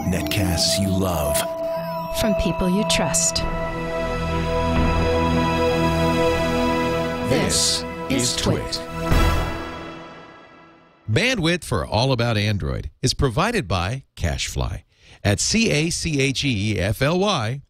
Netcasts you love. From people you trust. This is TWiT. Bandwidth for All About Android is provided by Cachefly at cachefly.com.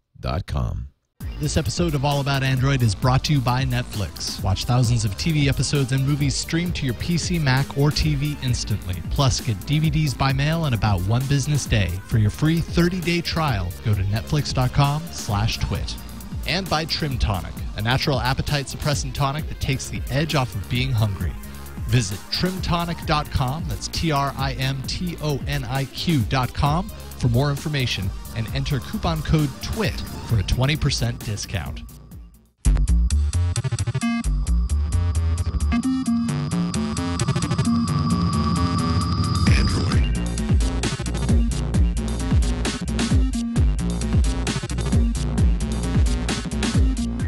This episode of All About Android is brought to you by Netflix. Watch thousands of TV episodes and movies streamed to your PC, Mac, or TV instantly. Plus, get DVDs by mail in about one business day. For your free 30-day trial, go to netflix.com/twit. And by Tonic, a natural appetite suppressant tonic that takes the edge off of being hungry. Visit trimtonic.com, that's TRIMTONIQ.com, for more information and enter coupon code TWIT for a 20% discount. Android.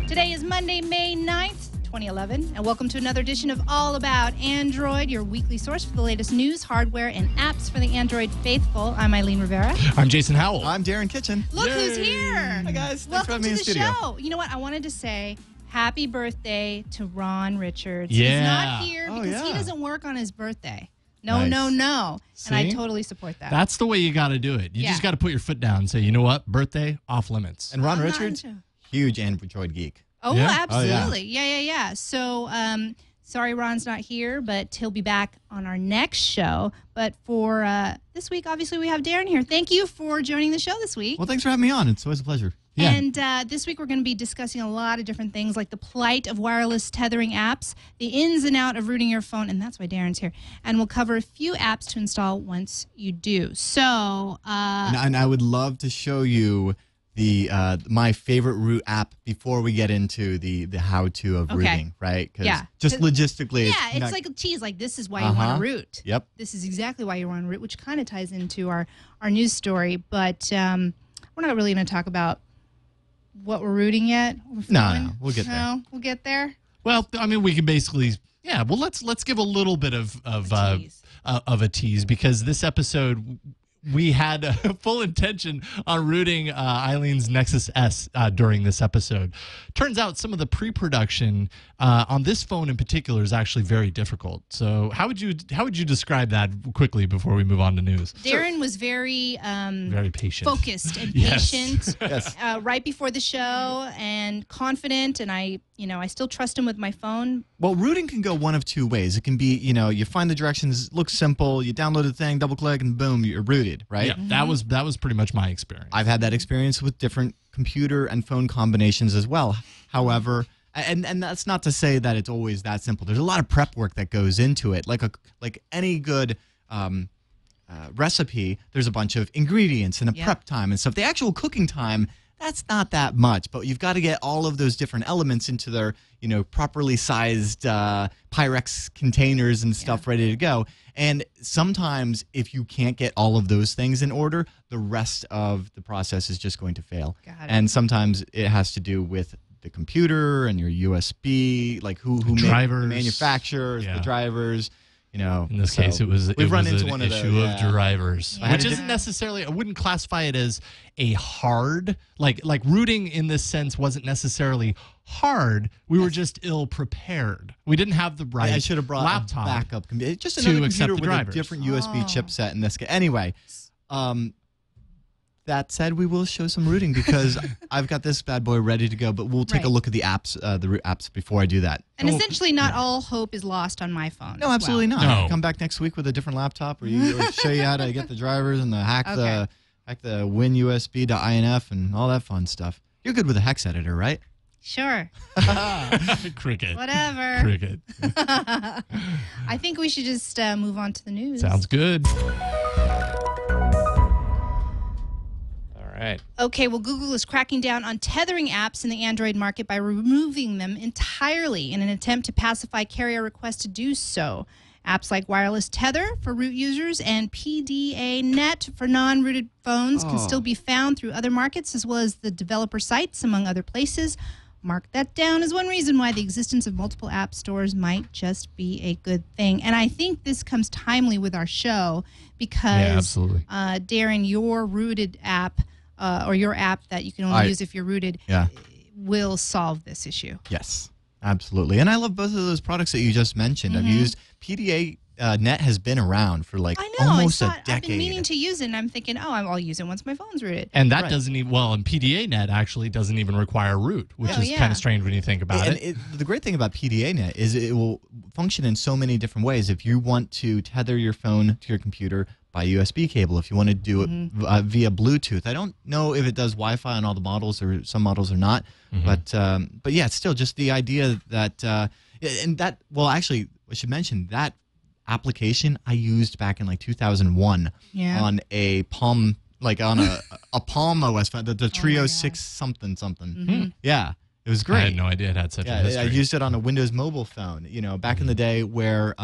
Today is Monday, May 9th. 2011, and welcome to another edition of All About Android, your weekly source for the latest news, hardware, and apps for the Android faithful. I'm Eileen Rivera. I'm Jason Howell. I'm Darren Kitchen. Look who's here! Hi guys, thanks for Welcome having me to in the the studio. show. You know what? I wanted to say happy birthday to Ron Richards. Yeah. He's not here Oh, because he yeah. doesn't work on his birthday. No, Nice. no, no. And I See? totally support that. That's the way you got to do it. You Yeah. just got to put your foot down and say, you know what, birthday off limits. And Ron I'm not Richards, into- huge Android geek. Oh, Yeah? absolutely. Yeah. So, sorry Ron's not here, but he'll be back on our next show. But for this week, obviously, we have Darren here. Thank you for joining the show this week. Well, thanks for having me on. It's always a pleasure. Yeah. And this week, we're going to be discussing a lot of different things like the plight of wireless tethering apps, the ins and out of rooting your phone, and that's why Darren's here. And we'll cover a few apps to install once you do. So, And I would love to show you the my favorite root app before we get into the how-to of Okay. rooting, right? 'Cause Yeah. just logistically, yeah, it's not- like a cheese. Like, this is why you want to root. Yep. This is exactly why you want to root, which kind of ties into our news story. But we're not really going to talk about what we're rooting yet. No, we'll get there. No, we'll get there. Well, I mean, we can basically, yeah. Well, let's give a little bit of tease. a tease, because this episode we had a full intention on rooting Eileen's Nexus S during this episode. Turns out some of the pre-production on this phone in particular is actually very difficult. So how would you describe that quickly before we move on to news? Darren was very patient, focused and Yes. patient Yes. right before the show, and confident, and I still trust him with my phone. Well, rooting can go one of two ways. It can be, you find the directions, looks simple, you download the thing, double click, and boom, you're rooted, right? Yeah, that was pretty much my experience. I've had that experience with different computer and phone combinations as well. However, and that's not to say that it's always that simple. There's a lot of prep work that goes into it. Like any good recipe, there's a bunch of ingredients and a prep time and stuff. The actual cooking time, that's not that much, but you've got to get all of those different elements into their, properly sized Pyrex containers and stuff ready to go. And sometimes if you can't get all of those things in order, the rest of the process is just going to fail. Got it. And sometimes it has to do with the computer and your USB, like who made drivers. the manufacturers, the drivers. In this case, it was we've run into an one of issue those, of drivers, Yeah. which isn't necessarily. I wouldn't classify it as a hard like rooting in this sense wasn't necessarily hard. We were just ill prepared. We didn't have the right. I should have brought laptop a backup computer. Just to another accept computer the with drivers. a different USB chipset in this case. Anyway, that said, we will show some rooting because I've got this bad boy ready to go. But we'll take a look at the apps, the root apps, before I do that. And essentially, not all hope is lost on my phone. No, as absolutely well. not. No. Come back next week with a different laptop, or show you how to get the drivers and hack the WinUSB.inf and all that fun stuff. You're good with a hex editor, right? Sure. Cricket. Whatever. Cricket. I think we should just move on to the news. Sounds good. All right. Okay, well, Google is cracking down on tethering apps in the Android market by removing them entirely in an attempt to pacify carrier requests to do so. Apps like Wireless Tether for root users and PDA.net for non-rooted phones can still be found through other markets as well as the developer sites, among other places. Mark that down as one reason why the existence of multiple app stores might just be a good thing. And I think this comes timely with our show because, absolutely. Darren, your rooted app or your app that you can only use if you're rooted will solve this issue. Yes, absolutely. And I love both of those products that you just mentioned. I've used PDA. Net has been around for like almost a decade. I've been meaning to use it, and I'm thinking, I'll use it once my phone's rooted. And that doesn't even, and PDA Net actually doesn't even require root, which is kind of strange when you think about it. The great thing about PDA Net is it will function in so many different ways. If you want to tether your phone to your computer by USB cable, if you want to do it via Bluetooth. I don't know if it does Wi-Fi on all the models, or some models are not. But yeah, it's still just the idea that, actually, I should mention that application I used back in like 2001 on a Palm, like on a Palm OS, the Trio 6 something. Yeah, it was great. I had no idea it had such a history. I used it on a Windows mobile phone, back in the day where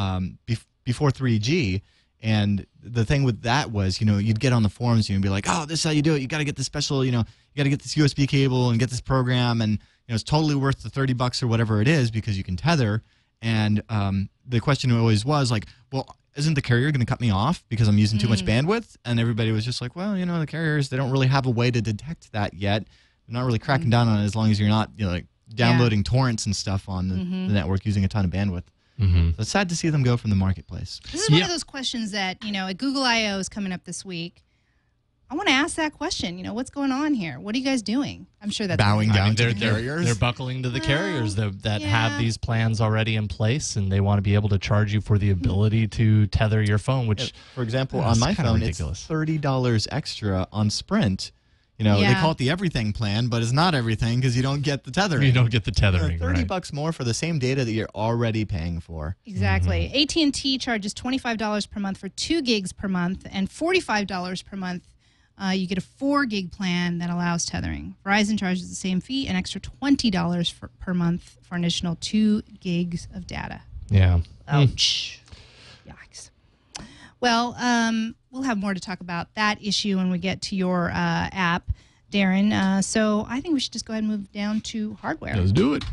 before 3G. And the thing with that was, you'd get on the forums and you'd be like, oh, this is how you do it. You got to get this special, you got to get this USB cable and get this program. And it's totally worth the $30 or whatever it is because you can tether. And the question always was like, well, isn't the carrier going to cut me off because I'm using too much bandwidth? And everybody was just like, well, the carriers, they don't really have a way to detect that yet. They're not really cracking down on it as long as you're not like downloading torrents and stuff on the network using a ton of bandwidth. So it's sad to see them go from the marketplace. This is one of those questions that, at Google I.O. is coming up this week. I want to ask that question. What's going on here? What are you guys doing? I'm sure that's bowing down to the carriers. They're buckling to the carriers that have these plans already in place, and they want to be able to charge you for the ability to tether your phone. Which, for example, on my phone, it's $30 extra on Sprint. They call it the everything plan, but it's not everything because you don't get the tethering. You don't get the tethering. $30 more for the same data that you're already paying for. Exactly. AT&T charges $25 per month for 2 gigs per month, and $45 per month. You get a 4 gig plan that allows tethering. Verizon charges the same fee, an extra $20 per month for an additional 2 gigs of data. Yeah. Ouch. Yikes. Well, we'll have more to talk about that issue when we get to your app, Darren. So I think we should just go ahead and move down to hardware. Let's do it.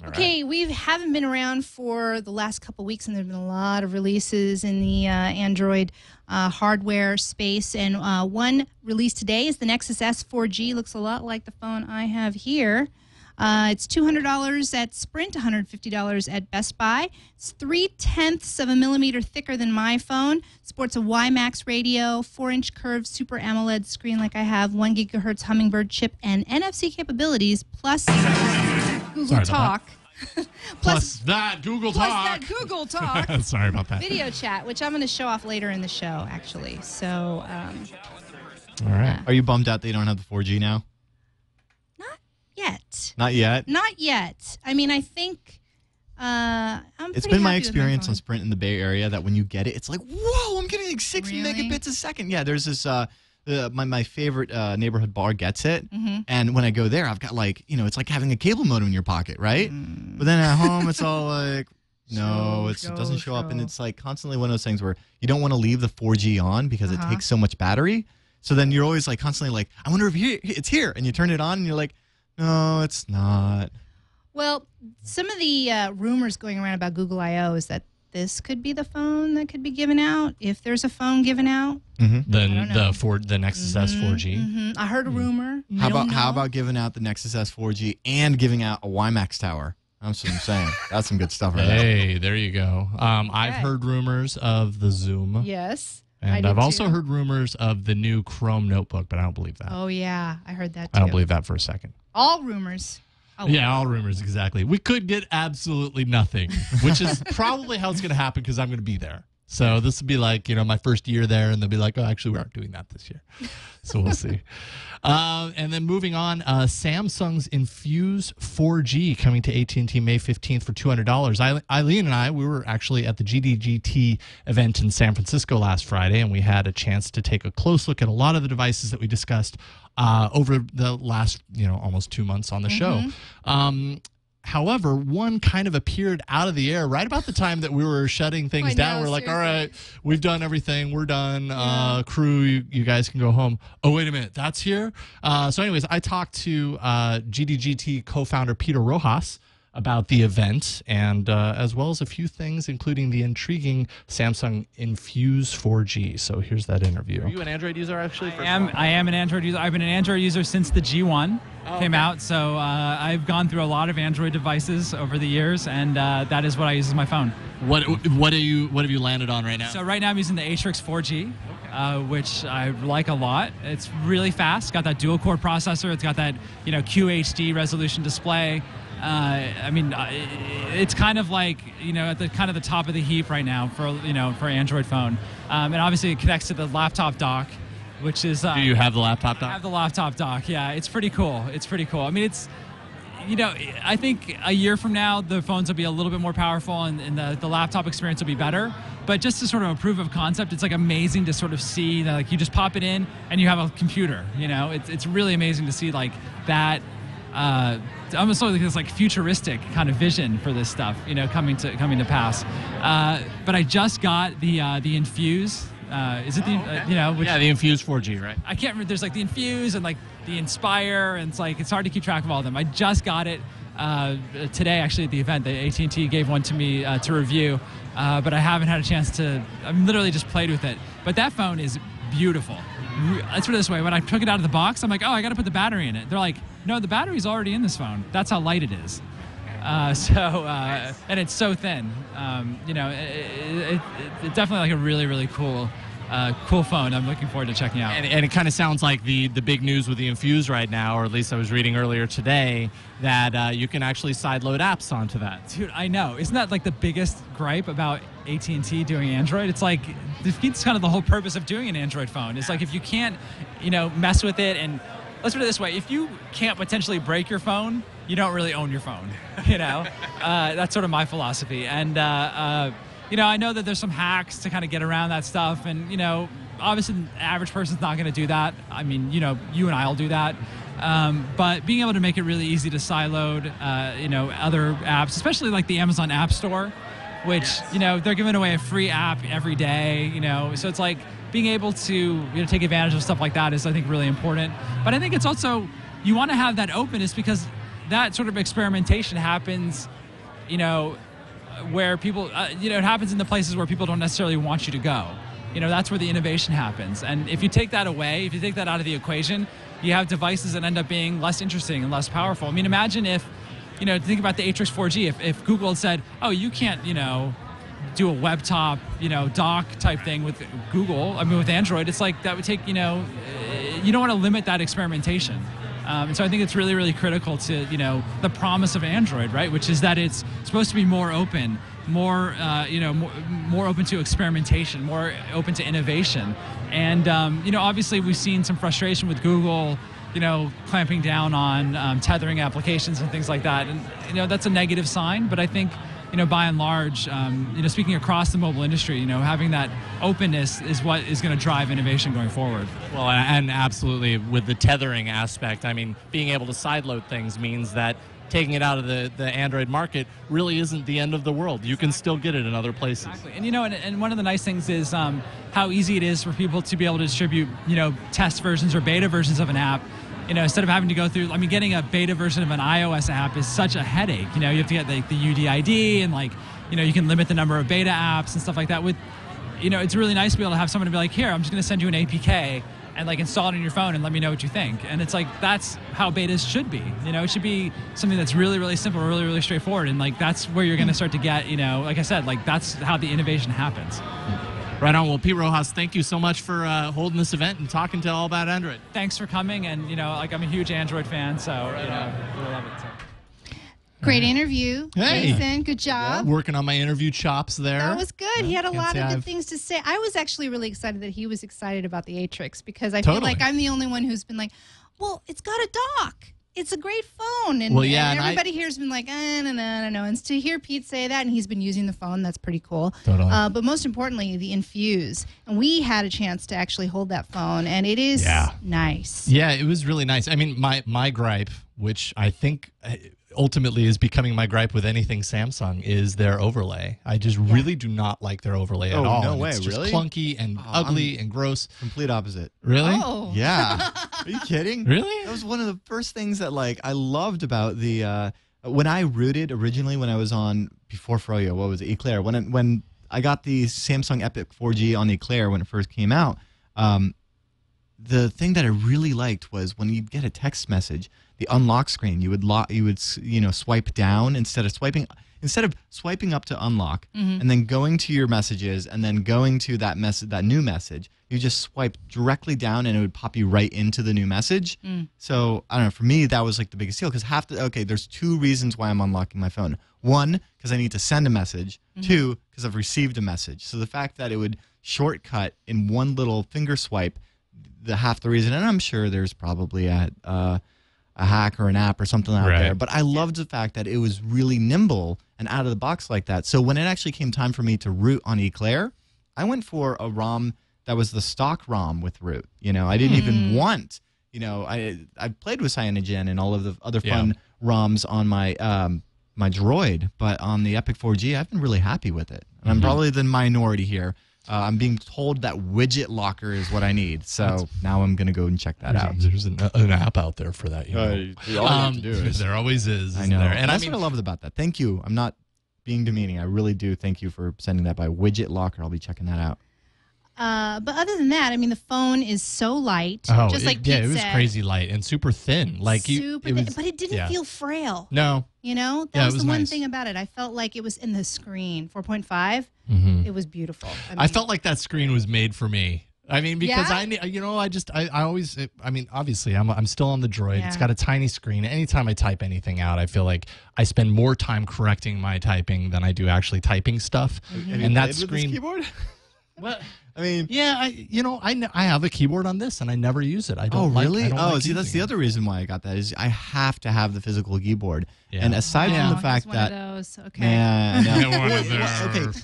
Okay, we haven't been around for the last couple weeks, and there have been a lot of releases in the Android hardware space. And one release today is the Nexus S 4G. Looks a lot like the phone I have here. It's $200 at Sprint, $150 at Best Buy. It's 0.3 of a millimeter thicker than my phone. Sports a WiMAX radio, 4-inch curved Super AMOLED screen like I have, 1 gigahertz Hummingbird chip, and NFC capabilities, plus Google Talk. Plus that Google Talk. Sorry about that. Video chat, which I'm going to show off later in the show, actually. So, all right. Are you bummed out that you don't have the 4G now? Yet. Not yet? Not yet. I mean, I think it's been my experience on Sprint in the Bay Area that when you get it, it's like, whoa, I'm getting like 6 megabits a second. Yeah, there's this, my favorite neighborhood bar gets it. And when I go there, I've got like, it's like having a cable modem in your pocket, right? But then at home, it's all like, no, it doesn't show up. And it's like constantly one of those things where you don't want to leave the 4G on because it takes so much battery. So then you're always like constantly like, I wonder if it's here. And you turn it on and you're like, no, it's not. Well, some of the rumors going around about Google I.O. is that this could be the phone that could be given out, if there's a phone given out. Then the Nexus S 4G. I heard a rumor. How about giving out the Nexus S 4G and giving out a WiMAX tower? That's what I'm saying. That's some good stuff right there. Hey, there you go. I've heard rumors of the Zoom. Yes. And I've also heard rumors of the new Chrome notebook, but I don't believe that. Oh, yeah. I heard that, too. I don't believe that for a second. All rumors. Oh, yeah, all rumors, exactly. We could get absolutely nothing, which is probably how it's going to happen because I'm going to be there. So this would be like, my first year there, and they'll be like, oh, actually, we aren't doing that this year. So we'll see. And then moving on, Samsung's Infuse 4G coming to AT&T May 15th for $200. Eileen and I, we were actually at the GDGT event in San Francisco last Friday, and we had a chance to take a close look at a lot of the devices that we discussed over the last, almost 2 months on the show. However, one kind of appeared out of the air right about the time that we were shutting things down. We're like, all right, we've done everything. We're done. Crew, you guys can go home. Oh, wait a minute. That's here? So anyways, I talked to GDGT co-founder Peter Rojas about the event, and as well as a few things, including the intriguing Samsung Infuse 4G. So here's that interview. Are you an Android user, actually? I am an Android user. I've been an Android user since the G1 came out, so I've gone through a lot of Android devices over the years, and that is what I use as my phone. What have you landed on right now? So right now I'm using the Atrix 4G. Which I like a lot. It's really fast. It's got that dual-core processor. It's got that QHD resolution display. I mean, it's kind of like at the kind of the top of the heap right now for Android phone. And obviously it connects to the laptop dock, which is. Do you have the laptop dock? I have the laptop dock. Yeah, it's pretty cool. It's pretty cool. I mean, it's. I think a year from now, the phones will be a little bit more powerful and the laptop experience will be better. But just to sort of a proof of concept, it's like amazing to sort of see that like you just pop it in and you have a computer. It's really amazing to see like that. Almost like this like futuristic kind of vision for this stuff, coming to pass. But I just got the Infuse. Is it the the Infuse 4G, right? I can't remember. There's like the Infuse and like the Inspire, and it's hard to keep track of all of them. I just got it today, actually, at the event. The AT&T gave one to me to review, but I haven't had a chance to. I've literally just played with it. But that phone is beautiful. Let's put it this way: when I took it out of the box, I'm like, oh, I got to put the battery in it. They're like, no, the battery's already in this phone. That's how light it is. And it's so thin. It's definitely like a really, really cool phone. I'm looking forward to checking out. And it kind of sounds like the big news with the Infuse right now, or at least I was reading earlier today, that you can actually sideload apps onto that. Dude, I know. Isn't that like the biggest gripe about AT&T doing Android? It's like, defeats kind of the whole purpose of doing an Android phone. It's like if you can't, mess with it, and let's put it this way, if you can't potentially break your phone, you don't really own your phone, That's sort of my philosophy. And, I know that there's some hacks to kind of get around that stuff. And, obviously the average person's not going to do that. I mean, you and I will do that. But being able to make it really easy to sideload, other apps, especially like the Amazon App Store, which, they're giving away a free app every day, So it's like being able to take advantage of stuff like that is, I think, really important. But I think it's also, you want to have that openness because that sort of experimentation happens, where people, it happens in the places where people don't necessarily want you to go. That's where the innovation happens. And if you take that away, if you take that out of the equation, you have devices that end up being less interesting and less powerful. I mean, imagine if, think about the Atrix 4G. If Google had said, oh, you can't, do a web top, dock type thing with Google, with Android, it's like that would take, you don't want to limit that experimentation. And so I think it's really, really critical to, the promise of Android, right? Which is that it's supposed to be more open, more, more open to experimentation, more open to innovation. And, obviously we've seen some frustration with Google, clamping down on tethering applications and things like that. And, that's a negative sign, but I think, by and large, speaking across the mobile industry, having that openness is what is going to drive innovation going forward. Well, and absolutely with the tethering aspect, I mean, being able to sideload things means that taking it out of the Android market really isn't the end of the world. You can still get it in other places. Exactly. And, and one of the nice things is how easy it is for people to be able to distribute, test versions or beta versions of an app. Instead of having to go through, getting a beta version of an iOS app is such a headache. You have to get the UDID and you can limit the number of beta apps and stuff like that. With, it's really nice to be able to have someone to be like, here, I'm just going to send you an APK and install it on your phone and let me know what you think. And it's like, that's how betas should be. It should be something that's really, really simple, really, really straightforward. And that's where you're going to start to get, like I said, that's how the innovation happens. Right on. Well, Pete Rojas, thank you so much for holding this event and talking to all about Android. Thanks for coming. And, I'm a huge Android fan, so, really love it. So. Great interview, hey. Jason. Good job. Yeah, working on my interview chops there. That was good. He had a lot of good things to say. I was actually really excited that he was excited about the Atrix because I feel like I'm the only one who's been like, well, it's got a dock. It's a great phone. And, and everybody here has been like, no. And to hear Pete say that, and he's been using the phone, that's pretty cool. Totally. But most importantly, the Infuse. And we had a chance to actually hold that phone, and it is nice. Yeah, it was really nice. I mean, my gripe, which I think ultimately is becoming my gripe with anything Samsung is their overlay. I just really do not like their overlay at all. No way, it's just really? clunky and ugly and gross. Complete opposite. Really? Oh. Yeah. Are you kidding? Really? That was one of the first things that like I loved about the when I rooted originally when I was on before Froyo. What was it? Eclair. When I got the Samsung Epic 4G on Eclair when it first came out. The thing that I really liked was when you get a text message, the unlock screen, you would swipe down instead of swiping up to unlock and then going to your messages and then going to that new message. You just swipe directly down and it would pop you right into the new message. So I don't know. For me, that was like the biggest deal because there's two reasons why I'm unlocking my phone. One, because I need to send a message. Two, because I've received a message. So the fact that it would shortcut in one little finger swipe half the reason, and I'm sure there's probably a hack or an app or something out there, but I loved the fact that it was really nimble and out of the box like that. So when it actually came time for me to root on Eclair, I went for a ROM that was the stock ROM with root. I didn't even want, I played with Cyanogen and all of the other fun ROMs on my my Droid, but on the Epic 4G, I've been really happy with it. And I'm probably the minority here. I'm being told that widget locker is what I need, so now I'm going to go and check that out. There's an app out there for that. All you have to do is. There always is. I know. There? And that's what I loved about that. Thank you. I'm not being demeaning. I really do thank you for sending that by widget locker. I'll be checking that out. But other than that, I mean, the phone is so light, just like Pete it was said. crazy light and super thin. Like but it didn't feel frail. No, that was the one thing about it. I felt like it was in the screen 4.5. It was beautiful. I felt like that screen was made for me. I mean, because Yeah? I always, obviously, I'm still on the Droid. It's got a tiny screen. Anytime I type anything out, I feel like I spend more time correcting my typing than I do actually typing stuff. And that screen. With this keyboard? What? I mean, yeah, I have a keyboard on this and I never use it. I don't. Oh, really? I don't like see, that's the other reason why I got that is I have to have the physical keyboard. Yeah. And aside from the fact one that, of those. Okay.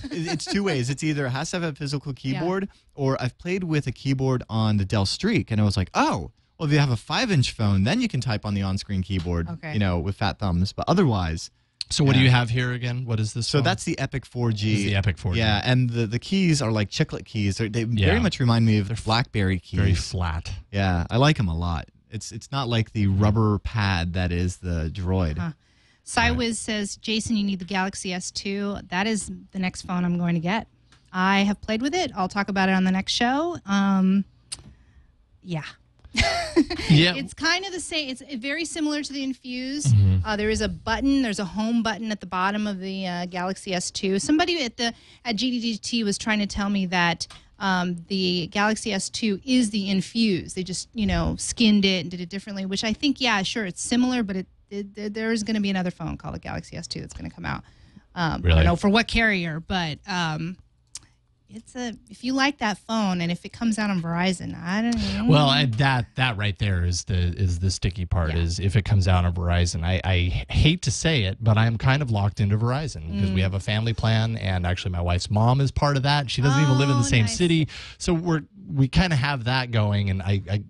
It's two ways. It's either it has to have a physical keyboard, or I've played with a keyboard on the Dell Streak, and I was like, oh, well, if you have a 5-inch phone, then you can type on the on-screen keyboard, with fat thumbs. But otherwise. So what do you have here again? What is this? So phone? that's the Epic 4G. This is the Epic 4G. Yeah, and the keys are like chiclet keys. They very much remind me of BlackBerry keys. Very flat. Yeah, I like them a lot. It's not like the rubber pad that is the Droid. Cywiz says, Jason, you need the Galaxy S2. That is the next phone I'm going to get. I have played with it. I'll talk about it on the next show. It's kind of the same. It's very similar to the Infuse. There is a button. There's a home button at the bottom of the Galaxy S2. Somebody at GDGT was trying to tell me that the Galaxy S2 is the Infuse. They just skinned it and did it differently, which I think sure it's similar, but there is going to be another phone called the Galaxy S2 that's going to come out. Really? I don't know for what carrier, but if you like that phone and if it comes out on Verizon, I don't know. Well, that right there is the sticky part. Is if it comes out on Verizon. I hate to say it, but I'm kind of locked into Verizon because we have a family plan, and actually my wife's mom is part of that. She doesn't even live in the same city, so we kind of have that going, and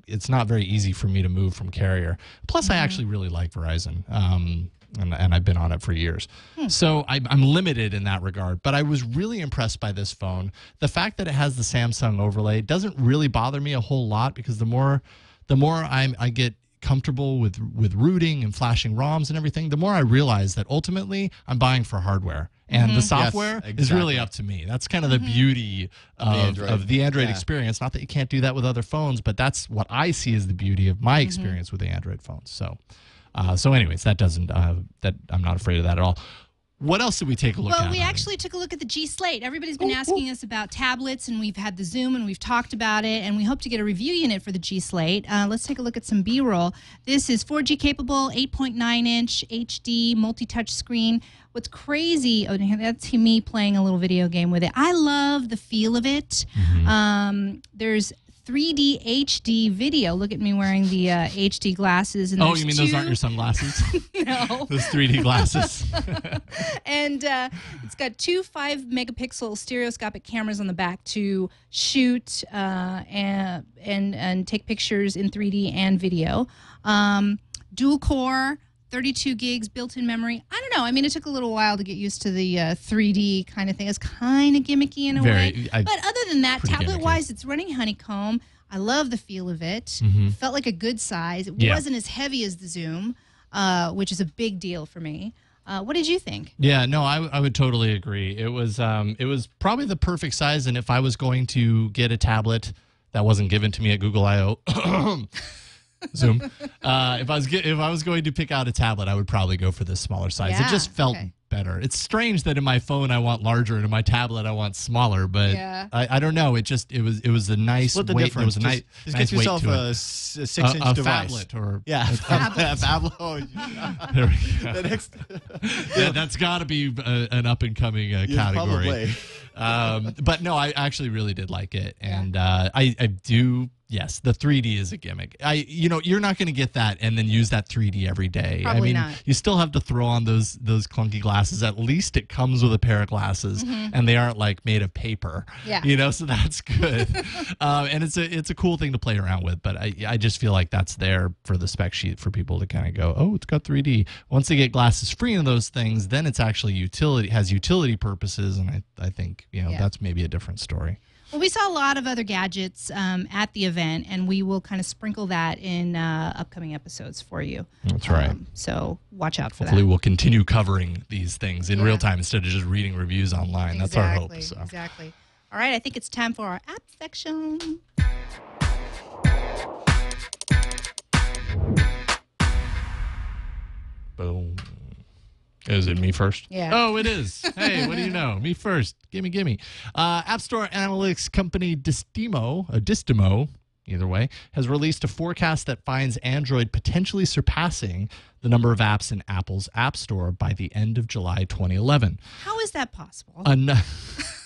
it's not very easy for me to move from carrier. Plus, I actually really like Verizon. And I've been on it for years. So I'm limited in that regard. But I was really impressed by this phone. The fact that it has the Samsung overlay doesn't really bother me a whole lot because the more I get comfortable with rooting and flashing ROMs and everything, the more I realize that ultimately I'm buying for hardware. And the software is really up to me. That's kind of the beauty of the Android experience. Not that you can't do that with other phones, but that's what I see as the beauty of my experience with the Android phones. So anyways, that I'm not afraid of that at all. What else did we take a look at? Well, we actually took a look at the G Slate. Everybody's been asking us about tablets, and we've had the Zoom, and we've talked about it, and we hope to get a review unit for the G Slate. Let's take a look at some B-roll. This is 4G capable, 8.9-inch HD multi-touch screen. What's crazy, that's me playing a little video game with it. I love the feel of it. There's 3D HD video. Look at me wearing the HD glasses. And you mean those aren't your sunglasses? No. Those 3D glasses. And it's got two 5-megapixel stereoscopic cameras on the back to shoot and take pictures in 3D and video. Dual core, 32 gigs built-in memory. I don't know. I mean, it took a little while to get used to the 3D kind of thing. It's kind of gimmicky in a way. But other than that, tablet-wise, it's running Honeycomb. I love the feel of it. It felt like a good size. It wasn't as heavy as the Zoom, which is a big deal for me. What did you think? Yeah, no, I would totally agree. It was probably the perfect size, and if I was going to get a tablet that wasn't given to me at Google I/O, Zoom, if I was going to pick out a tablet, I would probably go for this smaller size. Yeah, it just felt better. It's strange that in my phone I want larger and in my tablet I want smaller, but I don't know. It was a nice weight. It was a nice get yourself a 6-inch device. Phablet or a phablet. There we go. That's got to be an up and coming category. But no, I actually really did like it, and I do. Yes, the 3D is a gimmick. You're not going to get that and then use that 3D every day. Probably not. You still have to throw on those clunky glasses. At least it comes with a pair of glasses, and they aren't like made of paper. Yeah. So that's good. And it's a cool thing to play around with. But I just feel like that's there for the spec sheet for people to kind of go, oh, it's got 3D. Once they get glasses free in those things, then it's actually has utility purposes, and I think that's maybe a different story. Well, we saw a lot of other gadgets at the event, and we will kind of sprinkle that in upcoming episodes for you. That's right. So watch out for Hopefully that. we'll continue covering these things in real time instead of just reading reviews online. That's our hope. So. Exactly. All right, I think it's time for our app section. Boom. Is it me first? Yeah. Oh, it is. Hey, what do you know? Me first. Gimme. App Store analytics company Distimo, either way, has released a forecast that finds Android potentially surpassing the number of apps in Apple's App Store by the end of July 2011. How is that possible?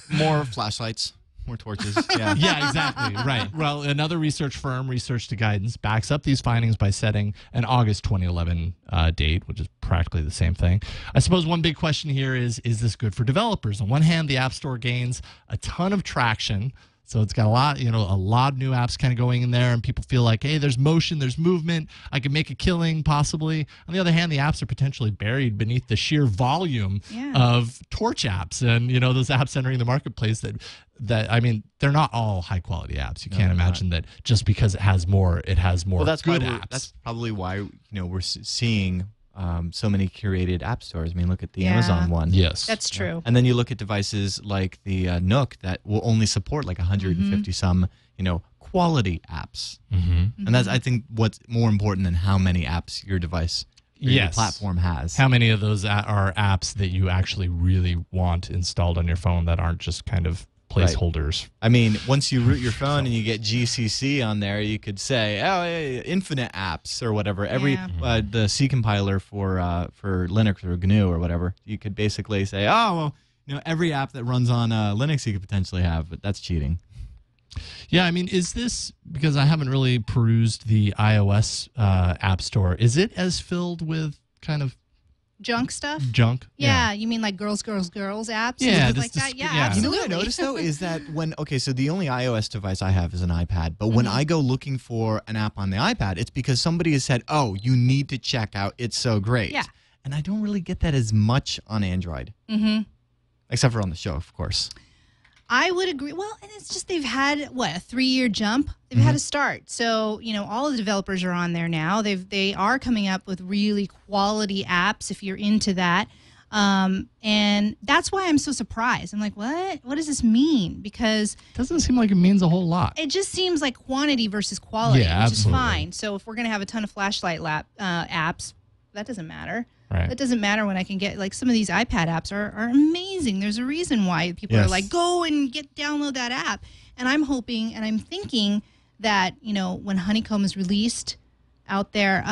More flashlights. More torches. Yeah, exactly. Right. Well, another research firm, Research to Guidance, backs up these findings by setting an August 2011 date, which is practically the same thing. I suppose one big question here is this good for developers? On one hand, the App Store gains a ton of traction. So it's got a lot of new apps kind of going in there, and people feel like, hey, there's motion, there's movement, I can make a killing possibly. On the other hand, the apps are potentially buried beneath the sheer volume of torch apps and those apps entering the marketplace that I mean, they're not all high quality apps. You can't imagine that just because it has more good apps. That's probably why we're seeing so many curated app stores. I mean, look at the Amazon one. Yes. That's true. And then you look at devices like the Nook that will only support like 150 some, quality apps. And that's, I think, what's more important than how many apps your device your platform has. How many of those are apps that you actually really want installed on your phone that aren't just kind of placeholders? Right. I mean, once you root your phone and you get GCC on there, you could say, infinite apps or whatever. Every the C compiler for Linux or GNU or whatever, you could basically say, every app that runs on Linux you could potentially have, but that's cheating. Yeah, I mean, is this, because I haven't really perused the iOS App Store, is it as filled with kind of junk stuff? Junk? Yeah, you mean like girls apps? Yeah, like that? Yeah, You absolutely. know what I noticed, though, is that so the only iOS device I have is an iPad, but when I go looking for an app on the iPad, it's because somebody has said, you need to check out It's So Great. Yeah. And I don't really get that as much on Android. Except for on the show, of course. I would agree. Well, and it's just they've had, a 3-year jump? They've had a start. So, all of the developers are on there now. They are coming up with really quality apps if you're into that. And that's why I'm so surprised. I'm like, what? What does this mean? Because it doesn't seem like it means a whole lot. It just seems like quantity versus quality, which absolutely. is fine. So if we're going to have a ton of flashlight apps, that doesn't matter. Right. That doesn't matter when I can get, like, some of these iPad apps are amazing. There's a reason why people are like, go and download that app. And I'm hoping and I'm thinking that, when Honeycomb is released out there,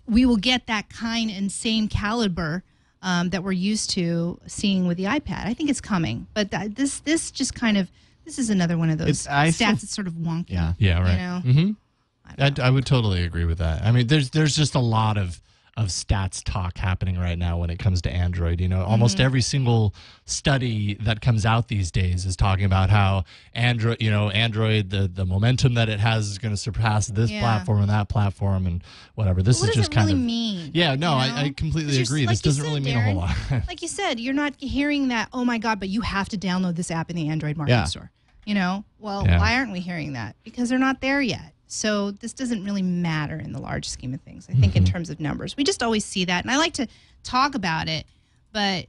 we will get that kind and same caliber that we're used to seeing with the iPad. I think it's coming. But this just kind of, this is another one of those stats that's sort of wonky. Yeah, right. I would totally agree with that. I mean, there's just a lot of stats talk happening right now when it comes to Android. You know, almost every single study that comes out these days is talking about how Android, the momentum that it has is going to surpass this platform and that platform and whatever. This is just kind of mean. Yeah, no, I completely agree. This doesn't really mean a whole lot. Like you said, you're not hearing that, oh my God, but you have to download this app in the Android market store. You know, well, why aren't we hearing that? Because they're not there yet. So this doesn't really matter in the large scheme of things, I think, in terms of numbers. We just always see that. And I like to talk about it. But,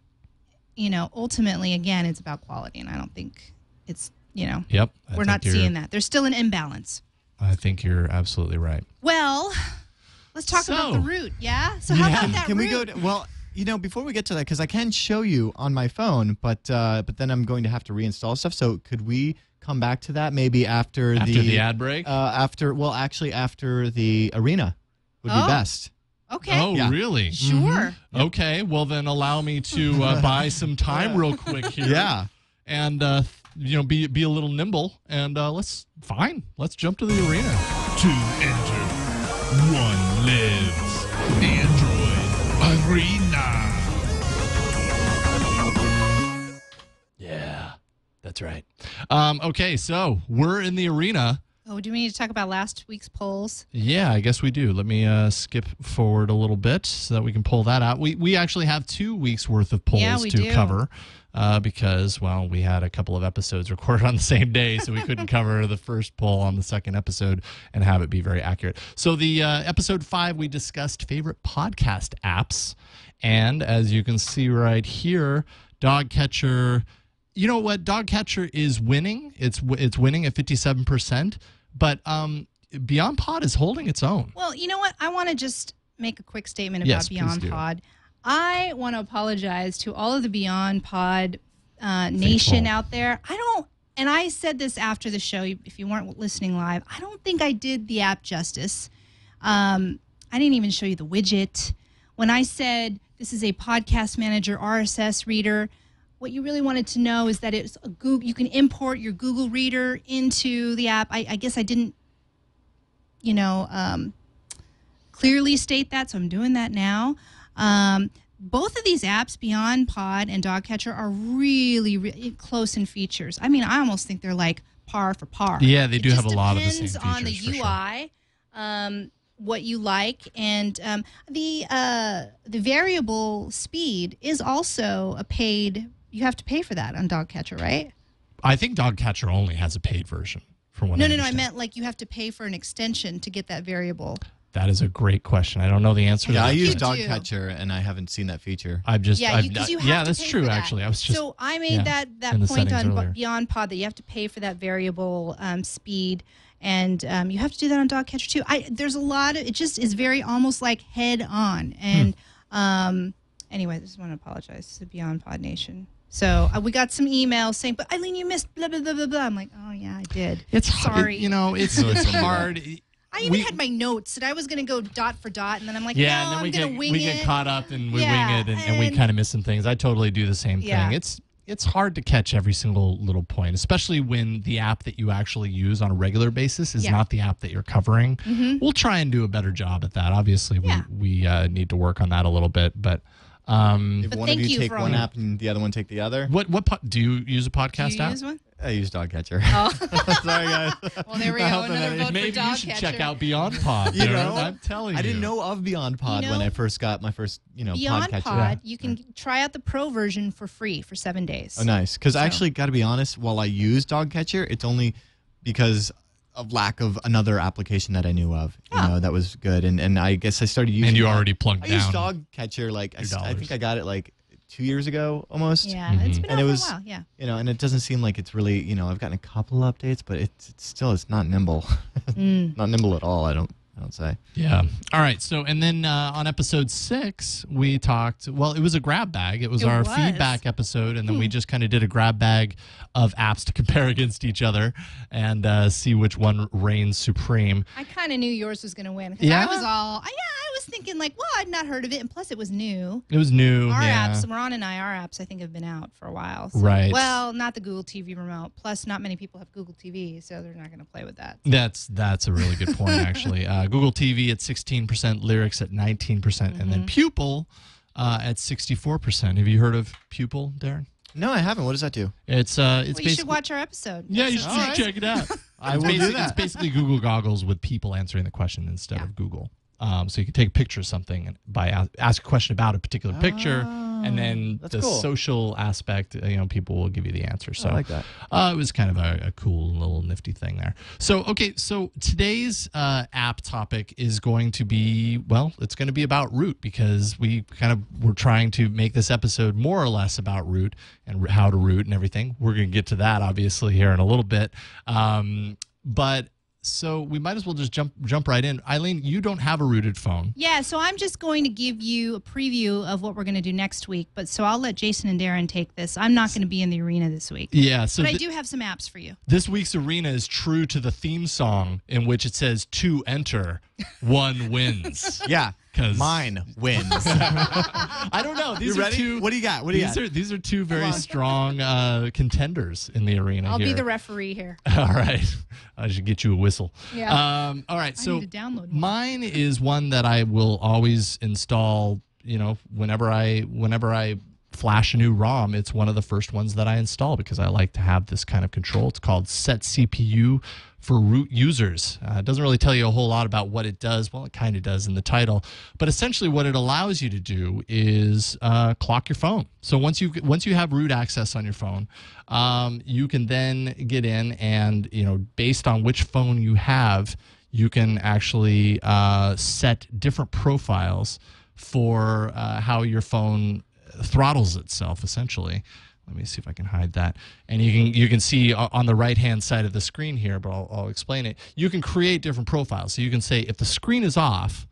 you know, ultimately, again, it's about quality. And I don't think it's, you know, we're not seeing that. There's still an imbalance. I think you're absolutely right. Well, let's talk about the root, yeah? So how about that Can root? we go to, well, you know, before we get to that, because I can show you on my phone, but then I'm going to have to reinstall stuff. So could we come back to that maybe after the ad break? After the arena would be best. Okay. Oh, really? Sure. Okay. Well, then allow me to buy some time real quick here. Yeah. And, be a little nimble. And let's jump to the arena. To enter, one lives. Android Arena. Yeah, that's right. Okay, so we're in the arena. Oh, do we need to talk about last week's polls? Yeah, I guess we do. Let me skip forward a little bit so that we can pull that out. We actually have 2 weeks worth of polls to cover because, well, we had a couple of episodes recorded on the same day, so we couldn't cover the first poll on the second episode and have it be very accurate. So the episode 5, we discussed favorite podcast apps. And as you can see right here, Dogcatcher, you know what? Dogcatcher is winning. It's winning at 57%. But Beyond Pod is holding its own. Well, you know what? I want to just make a quick statement about Beyond Pod. I want to apologize to all of the Beyond Pod nation out there. And I said this after the show, if you weren't listening live, I don't think I did the app justice. I didn't even show you the widget. When I said this is a podcast manager RSS reader, what you really wanted to know is that it's a Google. You can import your Google Reader into the app. I guess I didn't, clearly state that, so I'm doing that now. Both of these apps, Beyond Pod and Dogcatcher, are really, really close in features. I mean, I almost think they're like par for par. Yeah, they do have a lot of the same features. Depends on the UI. What you like, and the variable speed is also a paid. You have to pay for that on Dogcatcher, right? I think Dogcatcher only has a paid version. From what I understand. I meant like you have to pay for an extension to get that variable. That is a great question. I don't know the answer to that. I use Dogcatcher, and I haven't seen that feature. That's true. Actually, I was just so I made that point on Beyond Pod that you have to pay for that variable speed. And you have to do that on Dogcatcher too. There's a lot of, it just is very almost like head on. And anyway, I just want to apologize to Beyond Pod Nation. So we got some emails saying, but Eileen, you missed blah, blah, blah, blah, blah. I'm like, oh yeah, I did. It's sorry. It's hard. I even had my notes that I was going to go dot for dot. And then I'm like, and then we get caught up and we wing it and we kind of miss some things. I totally do the same thing. It's hard to catch every single little point, especially when the app that you actually use on a regular basis is not the app that you're covering. We'll try and do a better job at that. Obviously, we need to work on that a little bit. But if one of you take one app and the other one take the other. What do you use a podcast app? Use one? I use Dogcatcher. Oh. Sorry, guys. Well, there we go. Another vote Maybe for Dogcatcher. You should check out Beyond Pod. I'm telling you. I didn't know of Beyond Pod when I first got my first, Beyond podcatcher. Pod, you can try out the pro version for free for 7 days. Oh, nice. Because I actually got to be honest, while I use Dogcatcher, it's only because of lack of another application that I knew of. That was good. And I guess I started using. And you already plugged down. I used Dogcatcher I think I got it like 2 years ago almost. Yeah, it's been out for a while. Yeah. And it doesn't seem like it's really, I've gotten a couple updates, but it's not nimble. Not nimble at all, I don't say. Yeah. All right. So, and then on episode 6, we talked, well, it was a grab bag. It was our feedback episode, and then we just kind of did a grab bag of apps to compare against each other and see which one reigns supreme. I kind of knew yours was going to win. Yeah? I was was thinking like, well, I'd not heard of it, and plus it was new. It was new. Our yeah. apps, Ron and our apps, I think have been out for a while. So, Right. Well, not the Google TV remote. Plus, not many people have Google TV, so they're not going to play with that. That's a really good point, actually. Google TV at 16%, Lyrics at 19%, and then Pupil at 64%. Have you heard of Pupil, Darren? No, I haven't. What does that do? It's Well, you basically should watch our episode. Yeah, you should check it out. I will do that. It's basically Google Goggles with people answering the question instead of Google. So you can take a picture of something and ask a question about a particular picture, and then the cool. social aspect, people will give you the answer. So I like that. It was kind of a cool little nifty thing there. So so today's app topic is going to be, well, it's going to be about root, because we're trying to make this episode more or less about root and how to root and everything. We're going to get to that obviously here in a little bit, but. So we might as well just jump right in. Eileen, you don't have a rooted phone. Yeah, so I'm just going to give you a preview of what we're going to do next week. But so I'll let Jason and Darren take this. I'm not going to be in the arena this week. Yeah, so but I do have some apps for you. This week's arena is true to the theme song, in which it says 2 enter, 1 wins. Yeah. Because mine wins. I don't know. These you are ready? two. What do you got? These are two very strong contenders in the arena. I'll here. be the referee here. All right. I should get you a whistle. Yeah. All right. So need to download one. mine is one that I will always install. Whenever I flash a new ROM, it's one of the first ones that I install, because I like to have this kind of control. It's called SetCPU for root users. It doesn't really tell you a whole lot about what it does. Well, it kind of does in the title, but essentially what it allows you to do is clock your phone. So once you have root access on your phone, you can then get in and, based on which phone you have, you can actually set different profiles for how your phone throttles itself, essentially. Let me see if I can hide that. And you can see on the right-hand side of the screen here, but I'll explain it. You can create different profiles. So you can say, if the screen is off,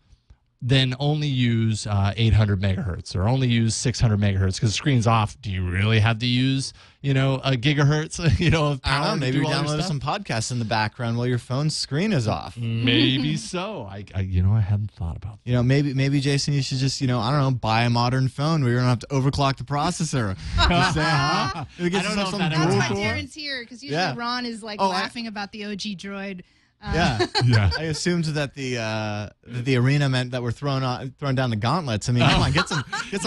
then only use 800 megahertz or only use 600 megahertz, because the screen's off. Do you really have to use, a gigahertz, of power? I don't know, maybe to you're do all your downloading stuff? some podcasts in the background while your phone's screen is off. Maybe so. I hadn't thought about that. Maybe Jason, you should just, buy a modern phone where you don't have to overclock the processor. Just say, huh? I don't know if that ever That's why happened. Darren's here, because usually Ron is laughing about the OG droid. Yeah. Yeah. I assumed that the arena meant that we're throwing down the gauntlets. I mean, come on, get some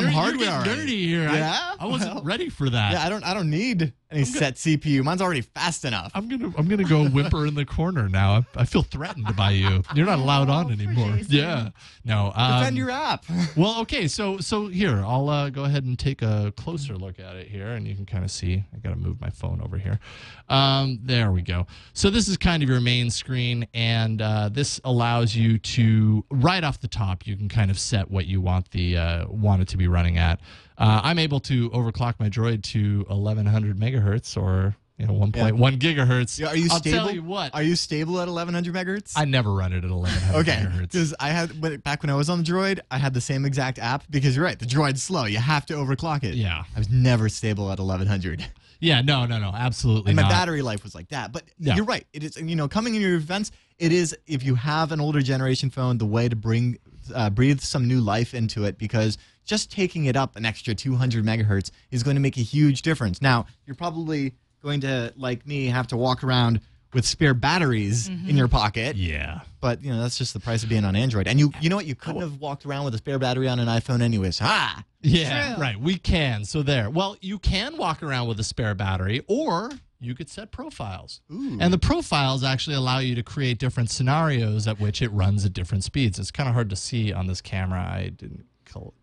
hardware. You're already. getting dirty here. Yeah? I wasn't ready for that. Yeah, I don't need any set CPU. Mine's already fast enough. I'm gonna go whimper in the corner now. I feel threatened by you. You're not allowed on anymore. Jason. Yeah. No. Defend your app. Well, okay. So here, I'll go ahead and take a closer look at it here, and you can kind of see. I gotta move my phone over here. There we go. So this is kind of your main screen, and this allows you to, right off the top, you can kind of set what you want it to be running at. I'm able to overclock my Droid to 1100 megahertz, or 1.1 gigahertz. Yeah, are you I'll stable? tell you what. Are you stable at 1100 megahertz? I never run it at 1100 Okay, megahertz. because back when I was on the Droid, I had the same exact app, because you're right, the Droid's slow. You have to overclock it. Yeah. I was never stable at 1100. Yeah, no, absolutely And not. my battery life was like that. But Yeah. you're right. It is, coming in your events, it is, if you have an older generation phone, the way to breathe some new life into it, because just taking it up an extra 200 megahertz is going to make a huge difference. Now, you're probably going to, like me, have to walk around with spare batteries in your pocket. Yeah. But, that's just the price of being on Android. And you know what? You couldn't have walked around with a spare battery on an iPhone anyways. Ah! Yeah, True. right. We can. So there. Well, you can walk around with a spare battery, or you could set profiles. Ooh. And the profiles actually allow you to create different scenarios at which it runs at different speeds. It's kind of hard to see on this camera. I didn't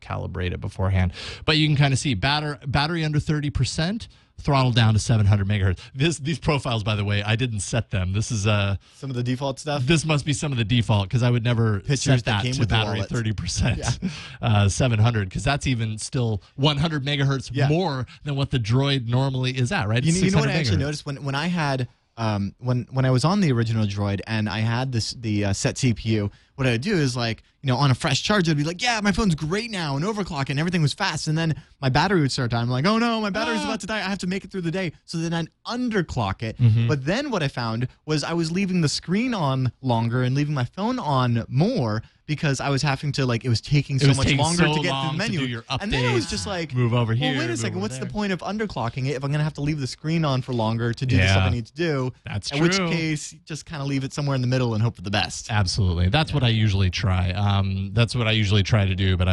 calibrate it beforehand. But you can kind of see battery under 30%, throttle down to 700 megahertz. These profiles, by the way, I didn't set them. This is Some of the default stuff. this must be some of the default, because I would never Pictures set that that came to with the battery wallet. 30%, 700, because that's even still 100 megahertz more than what the Droid normally is at, right? You know what I 600 actually megahertz. noticed when I had when I was on the original Droid and I had the set CPU. what I would do is like, on a fresh charge, I'd be like, yeah, my phone's great now, and overclock, and everything was fast. And then my battery would start dying. I'm like, oh no, my battery's about to die. I have to make it through the day. So then I'd underclock it. But then what I found was I was leaving the screen on longer and leaving my phone on more, because I was having to, like, it was taking so much longer to get through the menu. And then it was just like, move over here. Well, wait a second. What's the point of underclocking it if I'm going to have to leave the screen on for longer to do the stuff I need to do? That's true. In which case, just kind of leave it somewhere in the middle and hope for the best. Absolutely. That's what I usually try. That's what I usually try to do, but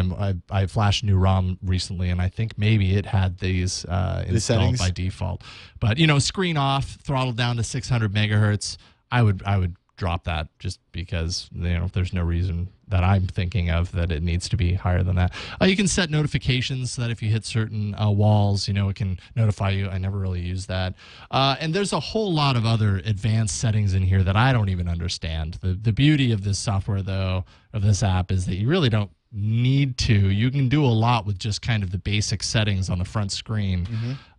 I flashed a new ROM recently, and I think maybe it had these installed by default. But, screen off, throttle down to 600 megahertz. I would drop that just because there's no reason that I'm thinking of that it needs to be higher than that. You can set notifications so that if you hit certain walls, it can notify you. I never really use that. And there's a whole lot of other advanced settings in here that I don't even understand. The beauty of this software, though, of this app, is that you really don't need to. You can do a lot with just kind of the basic settings on the front screen.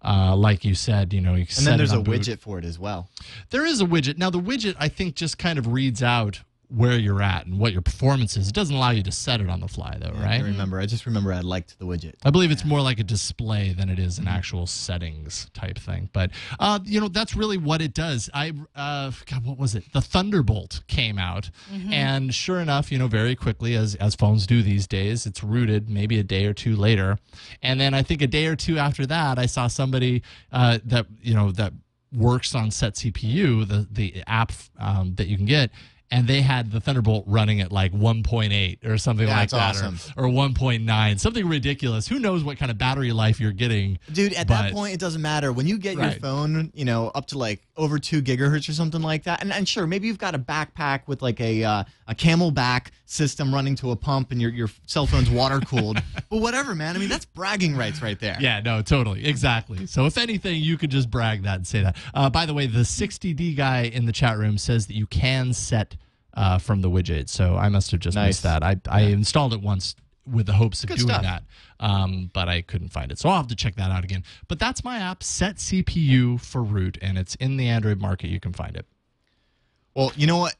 Like you said, you can and set then there's a boot. widget for it as well. There is a widget. Now, the widget, I think, just kind of reads out where you're at and what your performance is. It doesn't allow you to set it on the fly, though, right? I just remember I liked the widget. I believe it's more like a display than it is an actual settings type thing. But, that's really what it does. God, what was it? The Thunderbolt came out. And sure enough, very quickly, as phones do these days, it's rooted maybe a day or two later. And then I think a day or two after that, I saw somebody that works on SetCPU, the app that you can get, and they had the Thunderbolt running at like 1.8 or something like that, awesome. or 1.9, something ridiculous. Who knows what kind of battery life you're getting? Dude, at that point, it doesn't matter. When you get your phone, up to like over 2 gigahertz or something like that, and sure, maybe you've got a backpack with like a Camelback system running to a pump and your cell phone's water cooled. But whatever, man. I mean, that's bragging rights right there. Yeah, no, totally. Exactly. So if anything, you could just brag that and say that. By the way, the 60D guy in the chat room says that you can set from the widget. So I must have just missed that. I installed it once with the hopes of doing that, but I couldn't find it. So I'll have to check that out again. But that's my app, SetCPU for root, and it's in the Android market. You can find it. Well, you know what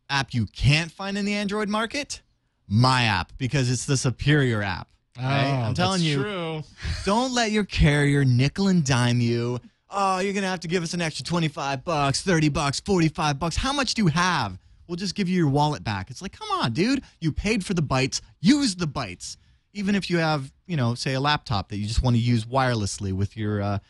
app you can't find in the Android market? My app, because it's the superior app. Right? I'm telling you, true. Don't let your carrier nickel and dime you. Oh, you're going to have to give us an extra $25, $30, $45. How much do you have? We'll just give you your wallet back. It's like, come on, dude. You paid for the bytes. Use the bytes. Even if you have, say a laptop that you just want to use wirelessly with your